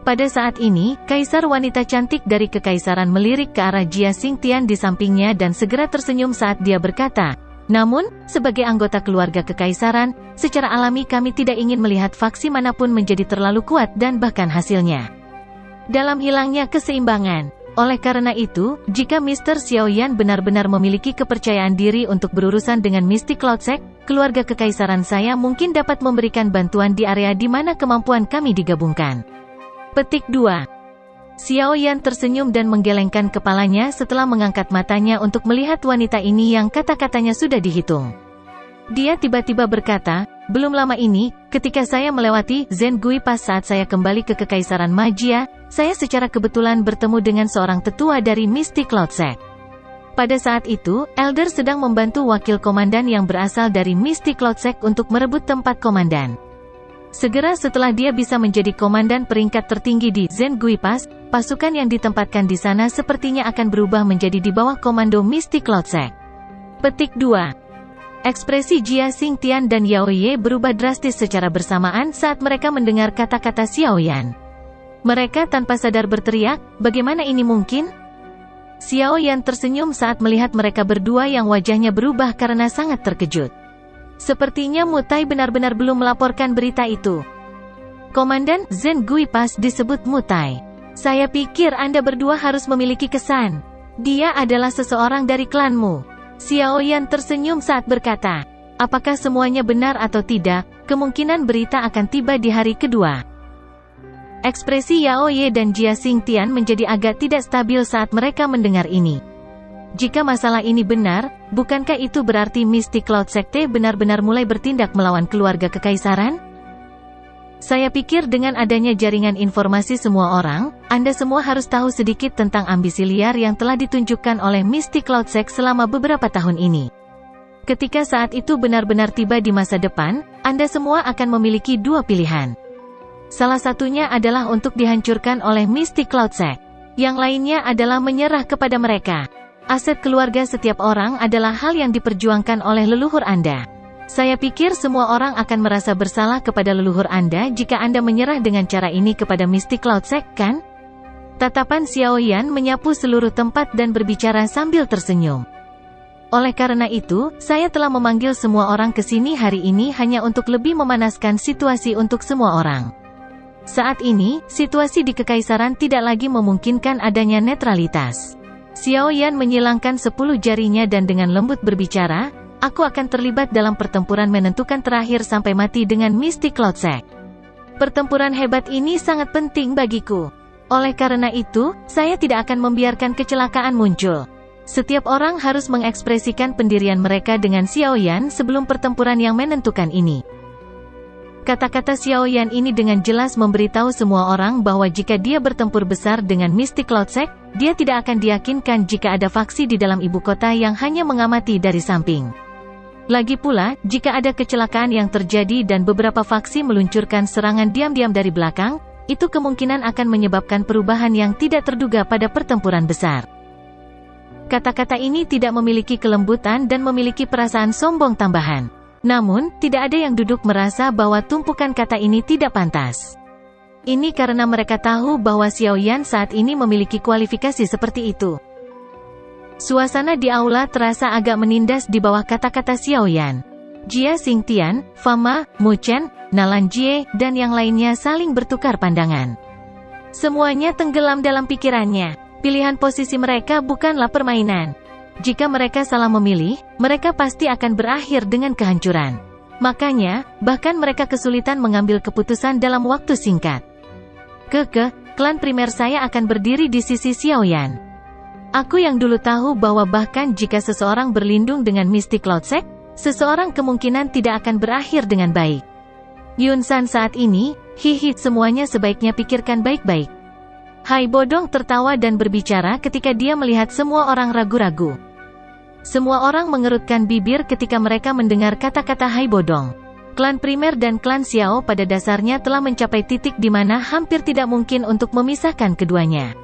Pada saat ini, kaisar wanita cantik dari kekaisaran melirik ke arah Jia Xingtian di sampingnya dan segera tersenyum saat dia berkata, "Namun, sebagai anggota keluarga kekaisaran, secara alami kami tidak ingin melihat faksi manapun menjadi terlalu kuat dan bahkan hasilnya dalam hilangnya keseimbangan. Oleh karena itu, jika Mr. Xiaoyan benar-benar memiliki kepercayaan diri untuk berurusan dengan Mystic Cloud Sect, keluarga kekaisaran saya mungkin dapat memberikan bantuan di area di mana kemampuan kami digabungkan." Petik 2. Xiaoyan tersenyum dan menggelengkan kepalanya setelah mengangkat matanya untuk melihat wanita ini yang kata-katanya sudah dihitung. Dia tiba-tiba berkata, "Belum lama ini, ketika saya melewati Zengui Pass saat saya kembali ke Kekaisaran Magia, saya secara kebetulan bertemu dengan seorang tetua dari Mystic Cloud Sect. Pada saat itu, Elder sedang membantu wakil komandan yang berasal dari Mystic Cloud Sect untuk merebut tempat komandan. Segera setelah dia bisa menjadi komandan peringkat tertinggi di Zengui Pass, pasukan yang ditempatkan di sana sepertinya akan berubah menjadi di bawah komando Mystic Cloud Sect. Petik 2. Ekspresi Jia Xingtian dan Yao Ye berubah drastis secara bersamaan saat mereka mendengar kata-kata Xiao Yan. Mereka tanpa sadar berteriak, "Bagaimana ini mungkin?" Xiao Yan tersenyum saat melihat mereka berdua yang wajahnya berubah karena sangat terkejut. Sepertinya Mutai benar-benar belum melaporkan berita itu. Komandan Zengui Pass disebut Mutai. Saya pikir Anda berdua harus memiliki kesan. Dia adalah seseorang dari klanmu. Xiao Yan tersenyum saat berkata, apakah semuanya benar atau tidak, kemungkinan berita akan tiba di hari kedua. Ekspresi Yao Ye dan Jia Xingtian menjadi agak tidak stabil saat mereka mendengar ini. Jika masalah ini benar, bukankah itu berarti Mystic Cloud Sekte benar-benar mulai bertindak melawan keluarga kekaisaran? Saya pikir dengan adanya jaringan informasi semua orang, Anda semua harus tahu sedikit tentang ambisi liar yang telah ditunjukkan oleh Mystic Cloud Sect selama beberapa tahun ini. Ketika saat itu benar-benar tiba di masa depan, Anda semua akan memiliki dua pilihan. Salah satunya adalah untuk dihancurkan oleh Mystic Cloud Sect. Yang lainnya adalah menyerah kepada mereka. Aset keluarga setiap orang adalah hal yang diperjuangkan oleh leluhur Anda. Saya pikir semua orang akan merasa bersalah kepada leluhur Anda jika Anda menyerah dengan cara ini kepada Mystic Cloud Sect, kan? Tatapan Xiao Yan menyapu seluruh tempat dan berbicara sambil tersenyum. Oleh karena itu, saya telah memanggil semua orang ke sini hari ini hanya untuk lebih memanaskan situasi untuk semua orang. Saat ini, situasi di Kekaisaran tidak lagi memungkinkan adanya netralitas. Xiao Yan menyilangkan 10 jarinya dan dengan lembut berbicara, aku akan terlibat dalam pertempuran menentukan terakhir sampai mati dengan Mystic Cloud Sect. Pertempuran hebat ini sangat penting bagiku. Oleh karena itu, saya tidak akan membiarkan kecelakaan muncul. Setiap orang harus mengekspresikan pendirian mereka dengan Xiao Yan sebelum pertempuran yang menentukan ini. Kata-kata Xiao Yan ini dengan jelas memberitahu semua orang bahwa jika dia bertempur besar dengan Mystic Cloud Sect, dia tidak akan diyakinkan jika ada faksi di dalam ibu kota yang hanya mengamati dari samping. Lagi pula, jika ada kecelakaan yang terjadi dan beberapa faksi meluncurkan serangan diam-diam dari belakang, itu kemungkinan akan menyebabkan perubahan yang tidak terduga pada pertempuran besar. Kata-kata ini tidak memiliki kelembutan dan memiliki perasaan sombong tambahan. Namun, tidak ada yang duduk merasa bahwa tumpukan kata ini tidak pantas. Ini karena mereka tahu bahwa Xiao Yan saat ini memiliki kualifikasi seperti itu. Suasana di aula terasa agak menindas di bawah kata-kata Xiao Yan. Jia Xingtian, Fama, Mu Chen, Nalan Jie, dan yang lainnya saling bertukar pandangan. Semuanya tenggelam dalam pikirannya. Pilihan posisi mereka bukanlah permainan. Jika mereka salah memilih, mereka pasti akan berakhir dengan kehancuran. Makanya, bahkan mereka kesulitan mengambil keputusan dalam waktu singkat. Klan primer saya akan berdiri di sisi Xiao Yan. Aku yang dulu tahu bahwa bahkan jika seseorang berlindung dengan Mystic Cloud Sect, seseorang kemungkinan tidak akan berakhir dengan baik. Yun San saat ini, semuanya sebaiknya pikirkan baik-baik. Hai Bodong tertawa dan berbicara ketika dia melihat semua orang ragu-ragu. Semua orang mengerutkan bibir ketika mereka mendengar kata-kata Hai Bodong. Klan primer dan klan Xiao pada dasarnya telah mencapai titik di mana hampir tidak mungkin untuk memisahkan keduanya.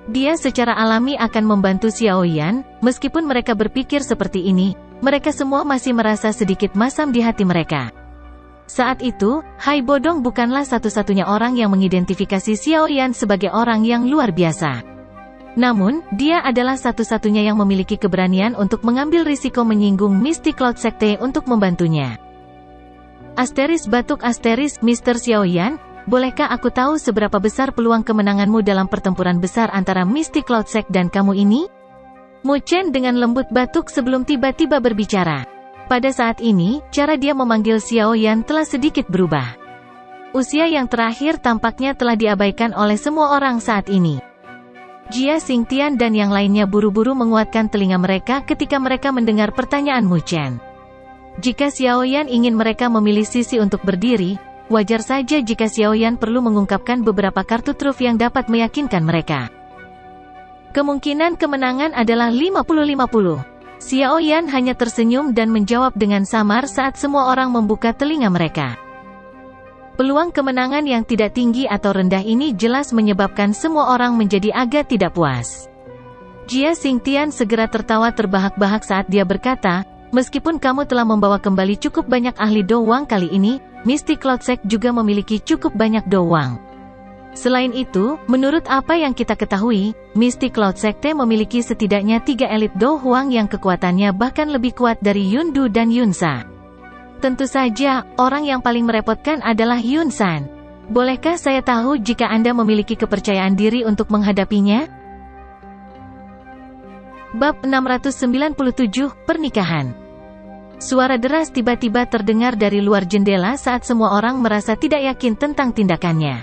Dia secara alami akan membantu Xiao Yan, meskipun mereka berpikir seperti ini, mereka semua masih merasa sedikit masam di hati mereka. Saat itu, Hai Bodong bukanlah satu-satunya orang yang mengidentifikasi Xiao Yan sebagai orang yang luar biasa. Namun, dia adalah satu-satunya yang memiliki keberanian untuk mengambil risiko menyinggung Mystic Cloud Sekte untuk membantunya. Mr. Xiao Yan, bolehkah aku tahu seberapa besar peluang kemenanganmu dalam pertempuran besar antara Mystic Cloud Sect dan kamu ini? Mu Chen dengan lembut batuk sebelum tiba-tiba berbicara. Pada saat ini, cara dia memanggil Xiao Yan telah sedikit berubah. Usia yang terakhir tampaknya telah diabaikan oleh semua orang saat ini. Jia Xingtian dan yang lainnya buru-buru menguatkan telinga mereka ketika mereka mendengar pertanyaan Mu Chen. Jika Xiao Yan ingin mereka memilih sisi untuk berdiri, wajar saja jika Xiao Yan perlu mengungkapkan beberapa kartu truf yang dapat meyakinkan mereka. Kemungkinan kemenangan adalah 50-50. Xiao Yan hanya tersenyum dan menjawab dengan samar saat semua orang membuka telinga mereka. Peluang kemenangan yang tidak tinggi atau rendah ini jelas menyebabkan semua orang menjadi agak tidak puas. Jia Xingtian segera tertawa terbahak-bahak saat dia berkata, "Meskipun kamu telah membawa kembali cukup banyak ahli Do Wang kali ini, Mystic Cloud Sect juga memiliki cukup banyak Do Wang. Selain itu, menurut apa yang kita ketahui, Mystic Cloud Secte memiliki setidaknya 3 elit Do Huang yang kekuatannya bahkan lebih kuat dari Yun Du dan Yun Sa. Tentu saja, orang yang paling merepotkan adalah Yun San. Bolehkah saya tahu jika Anda memiliki kepercayaan diri untuk menghadapinya?" Bab 697, Pernikahan. Suara deras tiba-tiba terdengar dari luar jendela saat semua orang merasa tidak yakin tentang tindakannya.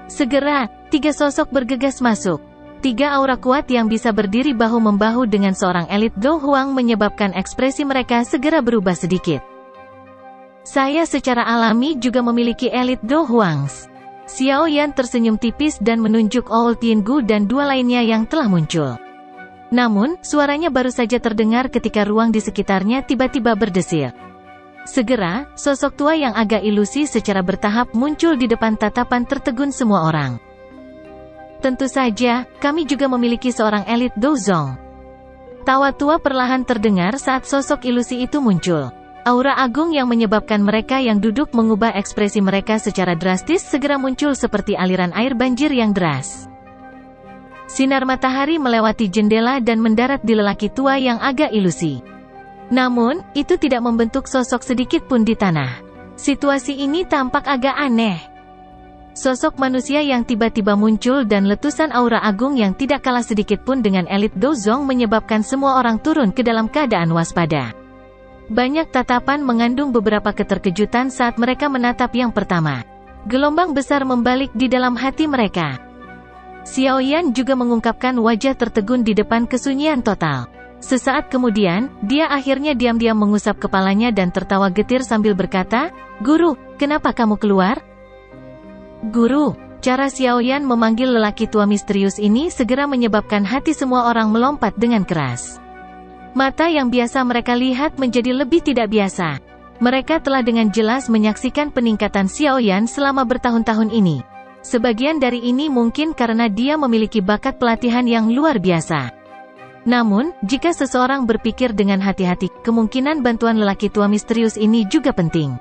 Segera, 3 sosok bergegas masuk. 3 aura kuat yang bisa berdiri bahu-membahu dengan seorang elit Do Huang menyebabkan ekspresi mereka segera berubah sedikit. "Saya secara alami juga memiliki elit Do Huangs." Xiao Yan tersenyum tipis dan menunjuk Old Tiangu dan 2 lainnya yang telah muncul. Namun, suaranya baru saja terdengar ketika ruang di sekitarnya tiba-tiba berdesir. Segera, sosok tua yang agak ilusi secara bertahap muncul di depan tatapan tertegun semua orang. "Tentu saja, kami juga memiliki seorang elit Do Zong." Tawa tua perlahan terdengar saat sosok ilusi itu muncul. Aura agung yang menyebabkan mereka yang duduk mengubah ekspresi mereka secara drastis segera muncul seperti aliran air banjir yang deras. Sinar matahari melewati jendela dan mendarat di lelaki tua yang agak ilusi. Namun, itu tidak membentuk sosok sedikit pun di tanah. Situasi ini tampak agak aneh. Sosok manusia yang tiba-tiba muncul dan letusan aura agung yang tidak kalah sedikit pun dengan elit Do Zong menyebabkan semua orang turun ke dalam keadaan waspada. Banyak tatapan mengandung beberapa keterkejutan saat mereka menatap yang pertama. Gelombang besar membalik di dalam hati mereka. Xiao Yan juga mengungkapkan wajah tertegun di depan kesunyian total. Sesaat kemudian, dia akhirnya diam-diam mengusap kepalanya dan tertawa getir sambil berkata, "Guru, kenapa kamu keluar?" "Guru." Cara Xiao Yan memanggil lelaki tua misterius ini segera menyebabkan hati semua orang melompat dengan keras. Mata yang biasa mereka lihat menjadi lebih tidak biasa. Mereka telah dengan jelas menyaksikan peningkatan Xiao Yan selama bertahun-tahun ini. Sebagian dari ini mungkin karena dia memiliki bakat pelatihan yang luar biasa. Namun, jika seseorang berpikir dengan hati-hati, kemungkinan bantuan lelaki tua misterius ini juga penting.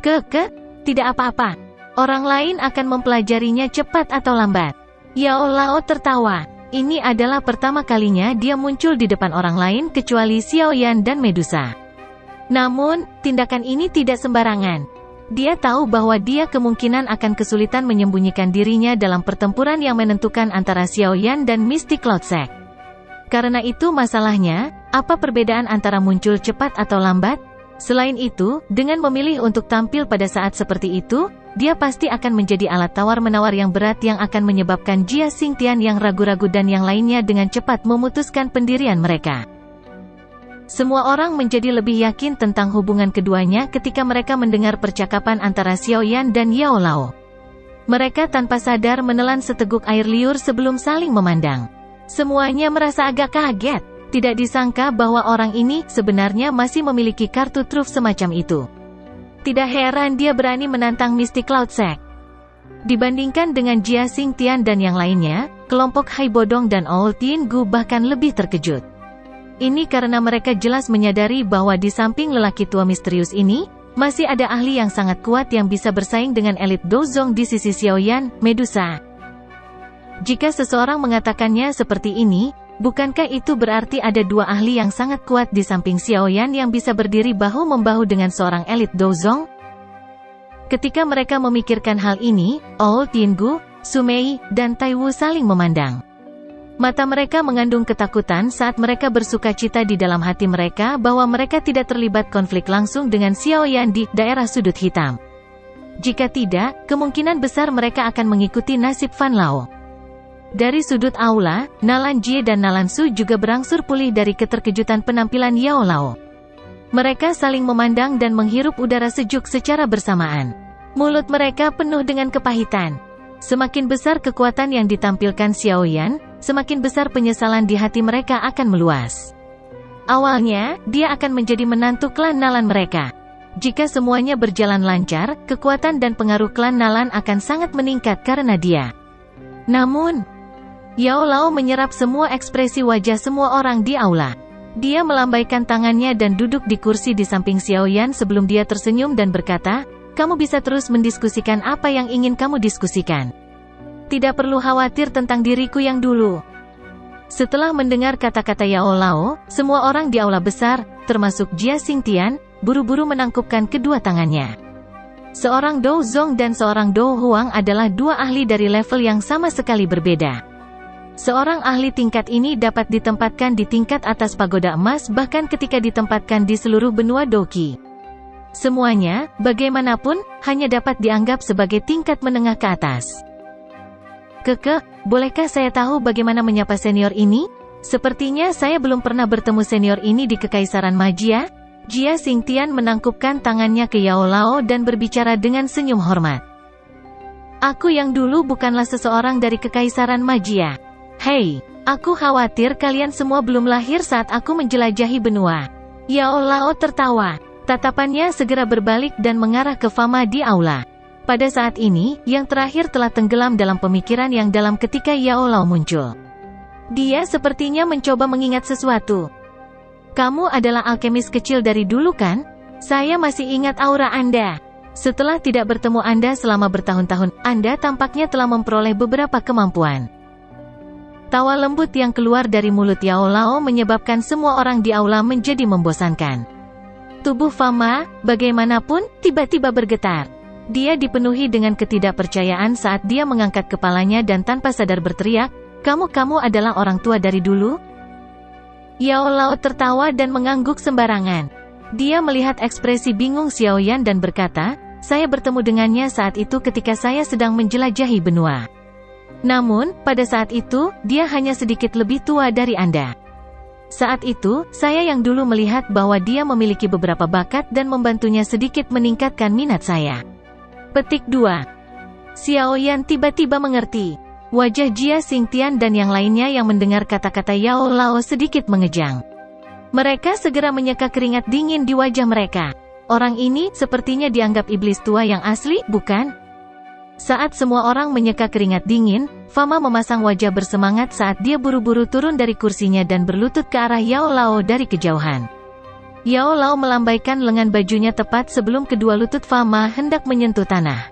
Tidak apa-apa. Orang lain akan mempelajarinya cepat atau lambat. Yao Lao tertawa. Ini adalah pertama kalinya dia muncul di depan orang lain kecuali Xiao Yan dan Medusa. Namun, tindakan ini tidak sembarangan. Dia tahu bahwa dia kemungkinan akan kesulitan menyembunyikan dirinya dalam pertempuran yang menentukan antara Xiao Yan dan Mystic Cloud Sect. Karena itu masalahnya, apa perbedaan antara muncul cepat atau lambat? Selain itu, dengan memilih untuk tampil pada saat seperti itu, dia pasti akan menjadi alat tawar-menawar yang berat yang akan menyebabkan Jia Xingtian yang ragu-ragu dan yang lainnya dengan cepat memutuskan pendirian mereka. Semua orang menjadi lebih yakin tentang hubungan keduanya ketika mereka mendengar percakapan antara Xiao Yan dan Yao Lao. Mereka tanpa sadar menelan seteguk air liur sebelum saling memandang. Semuanya merasa agak kaget. Tidak disangka bahwa orang ini sebenarnya masih memiliki kartu truf semacam itu. Tidak heran dia berani menantang Mystic Cloud Sect. Dibandingkan dengan Jia Xingtian dan yang lainnya, kelompok Hai Bodong dan Old Tiangu bahkan lebih terkejut. Ini karena mereka jelas menyadari bahwa di samping lelaki tua misterius ini, masih ada ahli yang sangat kuat yang bisa bersaing dengan elit Do Zong di sisi Xiao Yan, Medusa. Jika seseorang mengatakannya seperti ini, bukankah itu berarti ada 2 ahli yang sangat kuat di samping Xiao Yan yang bisa berdiri bahu-membahu dengan seorang elit Do Zong? Ketika mereka memikirkan hal ini, Old Tiangu, Sumei, dan Tai Wu saling memandang. Mata mereka mengandung ketakutan saat mereka bersukacita di dalam hati mereka bahwa mereka tidak terlibat konflik langsung dengan Xiao Yan di daerah sudut hitam. Jika tidak, kemungkinan besar mereka akan mengikuti nasib Fan Lao. Dari sudut aula, Nalan Jie dan Nalan Su juga berangsur pulih dari keterkejutan penampilan Yao Lao. Mereka saling memandang dan menghirup udara sejuk secara bersamaan. Mulut mereka penuh dengan kepahitan. Semakin besar kekuatan yang ditampilkan Xiao Yan, semakin besar penyesalan di hati mereka akan meluas. Awalnya, dia akan menjadi menantu klan Nalan mereka. Jika semuanya berjalan lancar, kekuatan dan pengaruh klan Nalan akan sangat meningkat karena dia. Namun, Yao Lao menyerap semua ekspresi wajah semua orang di aula. Dia melambaikan tangannya dan duduk di kursi di samping Xiaoyan sebelum dia tersenyum dan berkata, "Kamu bisa terus mendiskusikan apa yang ingin kamu diskusikan. Tidak perlu khawatir tentang diriku yang dulu." Setelah mendengar kata-kata Yao Lao, semua orang di aula besar, termasuk Jia Xingtian, buru-buru menangkupkan kedua tangannya. Seorang Dou Zong dan seorang Dou Huang adalah dua ahli dari level yang sama sekali berbeda. Seorang ahli tingkat ini dapat ditempatkan di tingkat atas pagoda emas bahkan ketika ditempatkan di seluruh benua Doqi. Semuanya, bagaimanapun, hanya dapat dianggap sebagai tingkat menengah ke atas. Bolehkah saya tahu bagaimana menyapa senior ini? Sepertinya saya belum pernah bertemu senior ini di Kekaisaran Magia. Jia Xingtian menangkupkan tangannya ke Yao Lao dan berbicara dengan senyum hormat. "Aku yang dulu bukanlah seseorang dari Kekaisaran Magia. Hei, aku khawatir kalian semua belum lahir saat aku menjelajahi benua." Yao Lao tertawa. Tatapannya segera berbalik dan mengarah ke Fama di aula. Pada saat ini, yang terakhir telah tenggelam dalam pemikiran yang dalam ketika Yao Lao muncul. Dia sepertinya mencoba mengingat sesuatu. "Kamu adalah alkemis kecil dari dulu kan? Saya masih ingat aura Anda. Setelah tidak bertemu Anda selama bertahun-tahun, Anda tampaknya telah memperoleh beberapa kemampuan." Tawa lembut yang keluar dari mulut Yao Lao menyebabkan semua orang di aula menjadi membosankan. Tubuh Fama, bagaimanapun, tiba-tiba bergetar. Dia dipenuhi dengan ketidakpercayaan saat dia mengangkat kepalanya dan tanpa sadar berteriak, Kamu adalah orang tua dari dulu?" Yao Lao tertawa dan mengangguk sembarangan. Dia melihat ekspresi bingung Xiaoyan dan berkata, "Saya bertemu dengannya saat itu ketika saya sedang menjelajahi benua. Namun, pada saat itu, dia hanya sedikit lebih tua dari Anda. Saat itu, saya yang dulu melihat bahwa dia memiliki beberapa bakat dan membantunya sedikit meningkatkan minat saya." Petik 2. Xiaoyan tiba-tiba mengerti. Wajah Jia Xingtian dan yang lainnya yang mendengar kata-kata Yao Lao sedikit mengejang. Mereka segera menyeka keringat dingin di wajah mereka. Orang ini sepertinya dianggap iblis tua yang asli, bukan? Saat semua orang menyeka keringat dingin, Fama memasang wajah bersemangat saat dia buru-buru turun dari kursinya dan berlutut ke arah Yao Lao dari kejauhan. Yao Lao melambaikan lengan bajunya tepat sebelum kedua lutut Fama hendak menyentuh tanah.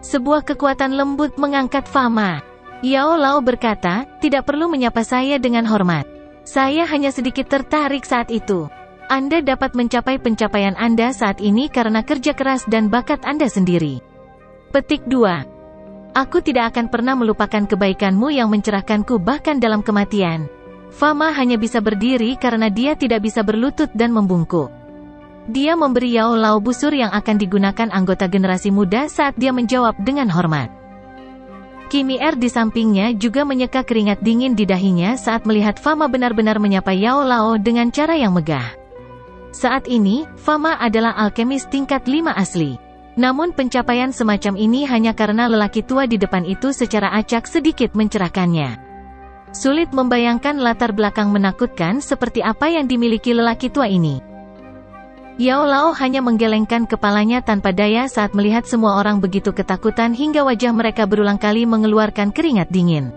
Sebuah kekuatan lembut mengangkat Fama. Yao Lao berkata, "Tidak perlu menyapa saya dengan hormat. Saya hanya sedikit tertarik saat itu. Anda dapat mencapai pencapaian Anda saat ini karena kerja keras dan bakat Anda sendiri." Petik 2. "Aku tidak akan pernah melupakan kebaikanmu yang mencerahkanku bahkan dalam kematian." Fama hanya bisa berdiri karena dia tidak bisa berlutut dan membungkuk. Dia memberi Yao Lao busur yang akan digunakan anggota generasi muda saat dia menjawab dengan hormat. Kimi Er di sampingnya juga menyeka keringat dingin di dahinya saat melihat Fama benar-benar menyapa Yao Lao dengan cara yang megah. Saat ini, Fama adalah alkemis tingkat 5 asli. Namun pencapaian semacam ini hanya karena lelaki tua di depan itu secara acak sedikit mencerahkannya. Sulit membayangkan latar belakang menakutkan seperti apa yang dimiliki lelaki tua ini. Yao Lao hanya menggelengkan kepalanya tanpa daya saat melihat semua orang begitu ketakutan hingga wajah mereka berulang kali mengeluarkan keringat dingin.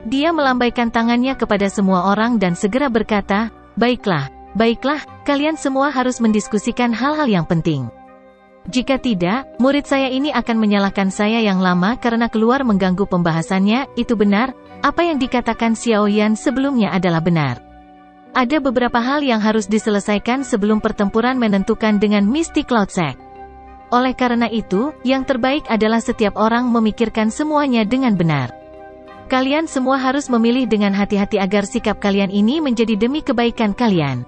Dia melambaikan tangannya kepada semua orang dan segera berkata, Baiklah, kalian semua harus mendiskusikan hal-hal yang penting. Jika tidak, murid saya ini akan menyalahkan saya yang lama karena keluar mengganggu pembahasannya." Itu benar, apa yang dikatakan Xiaoyan sebelumnya adalah benar. Ada beberapa hal yang harus diselesaikan sebelum pertempuran menentukan dengan Misty Cloud Sect. Oleh karena itu, yang terbaik adalah setiap orang memikirkan semuanya dengan benar. Kalian semua harus memilih dengan hati-hati agar sikap kalian ini menjadi demi kebaikan kalian.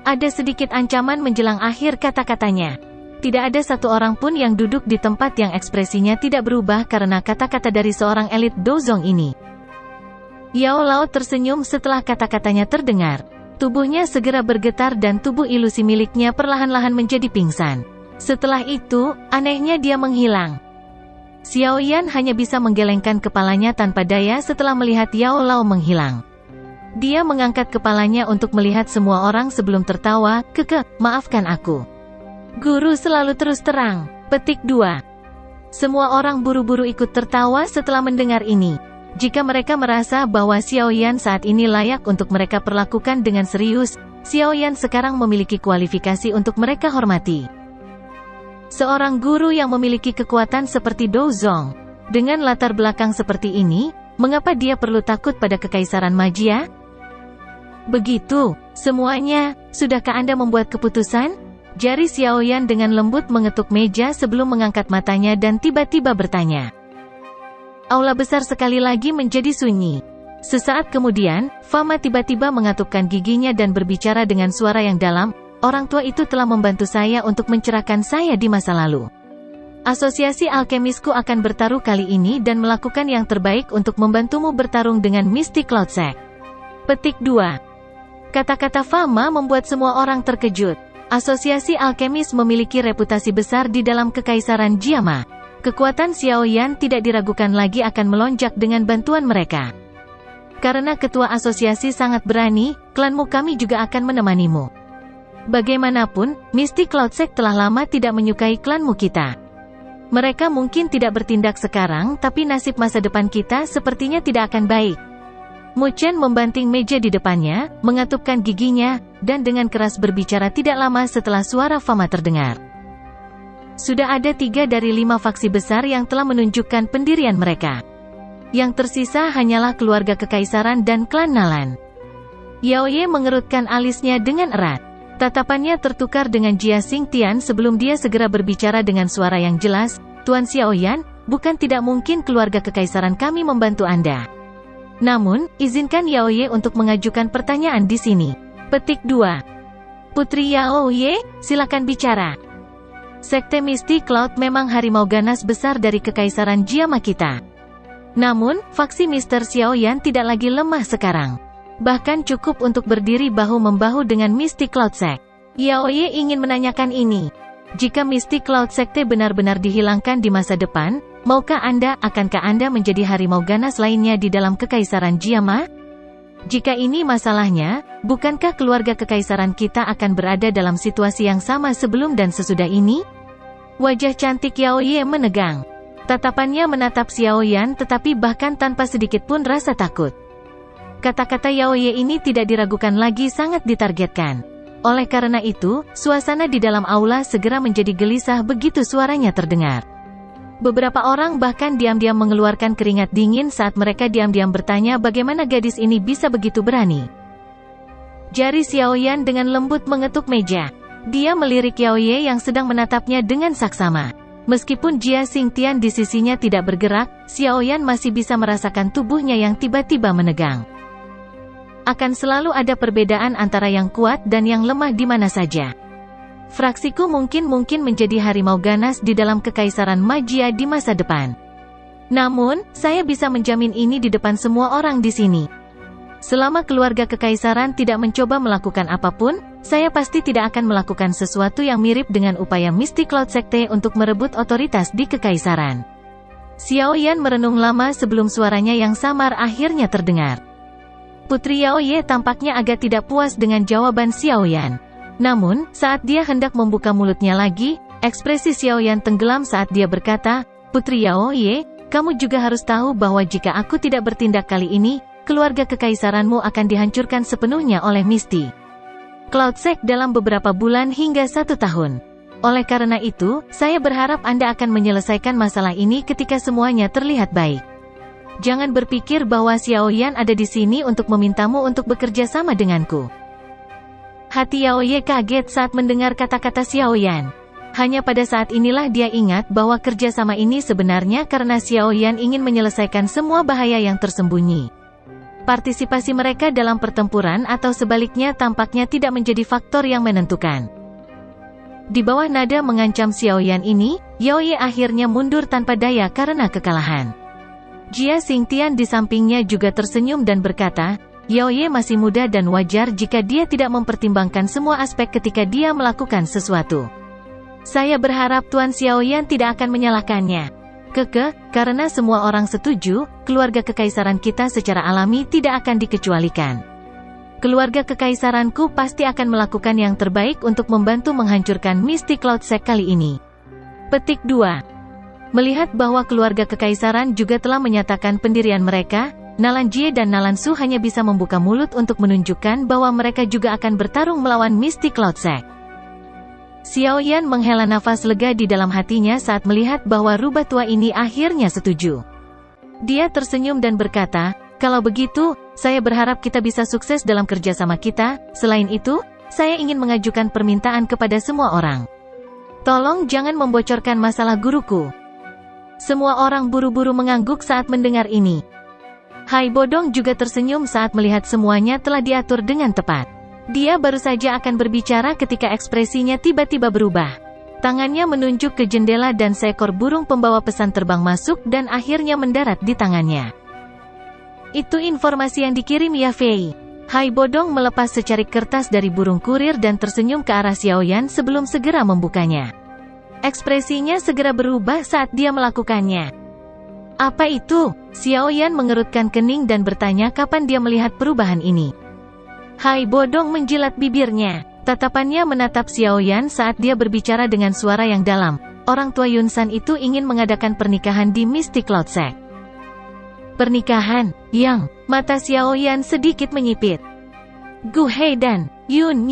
Ada sedikit ancaman menjelang akhir kata-katanya. Tidak ada satu orang pun yang duduk di tempat yang ekspresinya tidak berubah karena kata-kata dari seorang elit Dozong ini. Yao Lao tersenyum setelah kata-katanya terdengar. Tubuhnya segera bergetar dan tubuh ilusi miliknya perlahan-lahan menjadi pingsan. Setelah itu, anehnya dia menghilang. Xiaoyan hanya bisa menggelengkan kepalanya tanpa daya setelah melihat Yao Lao menghilang. Dia mengangkat kepalanya untuk melihat semua orang sebelum tertawa, maafkan aku. Guru selalu terus terang. Petik 2. Semua orang buru-buru ikut tertawa setelah mendengar ini. Jika mereka merasa bahwa Xiaoyan saat ini layak untuk mereka perlakukan dengan serius, Xiaoyan sekarang memiliki kualifikasi untuk mereka hormati. Seorang guru yang memiliki kekuatan seperti Dou Zong, dengan latar belakang seperti ini, mengapa dia perlu takut pada kekaisaran magia? Begitu, semuanya, sudahkah Anda membuat keputusan? Jari Xiaoyan dengan lembut mengetuk meja sebelum mengangkat matanya dan tiba-tiba bertanya. Aula besar sekali lagi menjadi sunyi. Sesaat kemudian, Fama tiba-tiba mengatupkan giginya dan berbicara dengan suara yang dalam, orang tua itu telah membantu saya untuk mencerahkan saya di masa lalu. Asosiasi alkemisku akan bertaruh kali ini dan melakukan yang terbaik untuk membantumu bertarung dengan Misty Cloud Sect. Petik 2. Kata-kata Fama membuat semua orang terkejut. Asosiasi alkemis memiliki reputasi besar di dalam kekaisaran Jiama. Kekuatan Xiaoyan tidak diragukan lagi akan melonjak dengan bantuan mereka. Karena ketua asosiasi sangat berani, klanmu kami juga akan menemanimu. Bagaimanapun, Misty Cloud Sect telah lama tidak menyukai klanmu kita. Mereka mungkin tidak bertindak sekarang, tapi nasib masa depan kita sepertinya tidak akan baik. Mu Chen membanting meja di depannya, mengatupkan giginya, dan dengan keras berbicara tidak lama setelah suara Fama terdengar. Sudah ada 3 dari 5 faksi besar yang telah menunjukkan pendirian mereka. Yang tersisa hanyalah keluarga kekaisaran dan klan Nalan. Yao Ye mengerutkan alisnya dengan erat. Tatapannya tertukar dengan Jia Xingtian sebelum dia segera berbicara dengan suara yang jelas, Tuan Xiaoyan, bukan tidak mungkin keluarga kekaisaran kami membantu Anda. Namun, izinkan Yao Ye untuk mengajukan pertanyaan di sini. Petik 2. Putri Yao Ye, silakan bicara. Sekte Misty Cloud memang harimau ganas besar dari kekaisaran Jiama kita. Namun, faksi Mr. Xiaoyan tidak lagi lemah sekarang. Bahkan cukup untuk berdiri bahu-membahu dengan Misty Cloud Sect. Yao Ye ingin menanyakan ini. Jika Misty Cloud Sekte benar-benar dihilangkan di masa depan, akankah Anda menjadi harimau ganas lainnya di dalam kekaisaran Jiama? Jika ini masalahnya, bukankah keluarga kekaisaran kita akan berada dalam situasi yang sama sebelum dan sesudah ini? Wajah cantik Yao Ye menegang. Tatapannya menatap Xiaoyan tetapi bahkan tanpa sedikit pun rasa takut. Kata-kata Yao Ye ini tidak diragukan lagi sangat ditargetkan. Oleh karena itu, suasana di dalam aula segera menjadi gelisah begitu suaranya terdengar. Beberapa orang bahkan diam-diam mengeluarkan keringat dingin saat mereka diam-diam bertanya bagaimana gadis ini bisa begitu berani. Jari Xiaoyan dengan lembut mengetuk meja. Dia melirik Yao Ye yang sedang menatapnya dengan saksama. Meskipun Jia Xingtian di sisinya tidak bergerak, Xiaoyan masih bisa merasakan tubuhnya yang tiba-tiba menegang. Akan selalu ada perbedaan antara yang kuat dan yang lemah di mana saja. Fraksiku mungkin menjadi harimau ganas di dalam kekaisaran magia di masa depan. Namun, saya bisa menjamin ini di depan semua orang di sini. Selama keluarga kekaisaran tidak mencoba melakukan apapun, saya pasti tidak akan melakukan sesuatu yang mirip dengan upaya Misty Cloud Sekte untuk merebut otoritas di kekaisaran. Xiaoyan merenung lama sebelum suaranya yang samar akhirnya terdengar. Putri Yao Ye tampaknya agak tidak puas dengan jawaban Xiaoyan. Namun, saat dia hendak membuka mulutnya lagi, ekspresi Xiaoyan tenggelam saat dia berkata, Putri Yao Ye, kamu juga harus tahu bahwa jika aku tidak bertindak kali ini, keluarga kekaisaranmu akan dihancurkan sepenuhnya oleh Misty Cloud Sect dalam beberapa bulan hingga 1 tahun. Oleh karena itu, saya berharap Anda akan menyelesaikan masalah ini ketika semuanya terlihat baik. Jangan berpikir bahwa Xiaoyan ada di sini untuk memintamu untuk bekerja sama denganku. Hati Yao Ye kaget saat mendengar kata-kata Xiaoyan. Hanya pada saat inilah dia ingat bahwa kerjasama ini sebenarnya karena Xiaoyan ingin menyelesaikan semua bahaya yang tersembunyi. Partisipasi mereka dalam pertempuran atau sebaliknya tampaknya tidak menjadi faktor yang menentukan. Di bawah nada mengancam Xiaoyan ini, Yao Ye akhirnya mundur tanpa daya karena kekalahan. Jia Xingtian di sampingnya juga tersenyum dan berkata, Yao Ye masih muda dan wajar jika dia tidak mempertimbangkan semua aspek ketika dia melakukan sesuatu. Saya berharap Tuan Xiaoyan tidak akan menyalahkannya. Karena semua orang setuju, keluarga kekaisaran kita secara alami tidak akan dikecualikan. keluarga kekaisaranku pasti akan melakukan yang terbaik untuk membantu menghancurkan Mystic Cloud Sect kali ini. Petik 2. Melihat bahwa keluarga kekaisaran juga telah menyatakan pendirian mereka, Nalan Jie dan Nalan Su hanya bisa membuka mulut untuk menunjukkan bahwa mereka juga akan bertarung melawan Mystic Cloud Sect. Xiao Yan menghela nafas lega di dalam hatinya saat melihat bahwa rubah tua ini akhirnya setuju. Dia tersenyum dan berkata, "Kalau begitu, saya berharap kita bisa sukses dalam kerjasama kita. Selain itu, saya ingin mengajukan permintaan kepada semua orang. Tolong jangan membocorkan masalah guruku." Semua orang buru-buru mengangguk saat mendengar ini. Hai Bodong juga tersenyum saat melihat semuanya telah diatur dengan tepat. Dia baru saja akan berbicara ketika ekspresinya tiba-tiba berubah. Tangannya menunjuk ke jendela dan seekor burung pembawa pesan terbang masuk dan akhirnya mendarat di tangannya. Itu informasi yang dikirim Ya Fei. Hai Bodong melepas secarik kertas dari burung kurir dan tersenyum ke arah Xiao Yan sebelum segera membukanya. Ekspresinya segera berubah saat dia melakukannya. Apa itu? Xiao Yan mengerutkan kening dan bertanya kapan dia melihat perubahan ini. Hai Bodong menjilat bibirnya. Tatapannya menatap Xiao Yan saat dia berbicara dengan suara yang dalam. Orang tua Yun San itu ingin mengadakan pernikahan di Mystic Cloud Sect. Pernikahan? Yang? Mata Xiao Yan sedikit menyipit. Gu Hei dan Yun,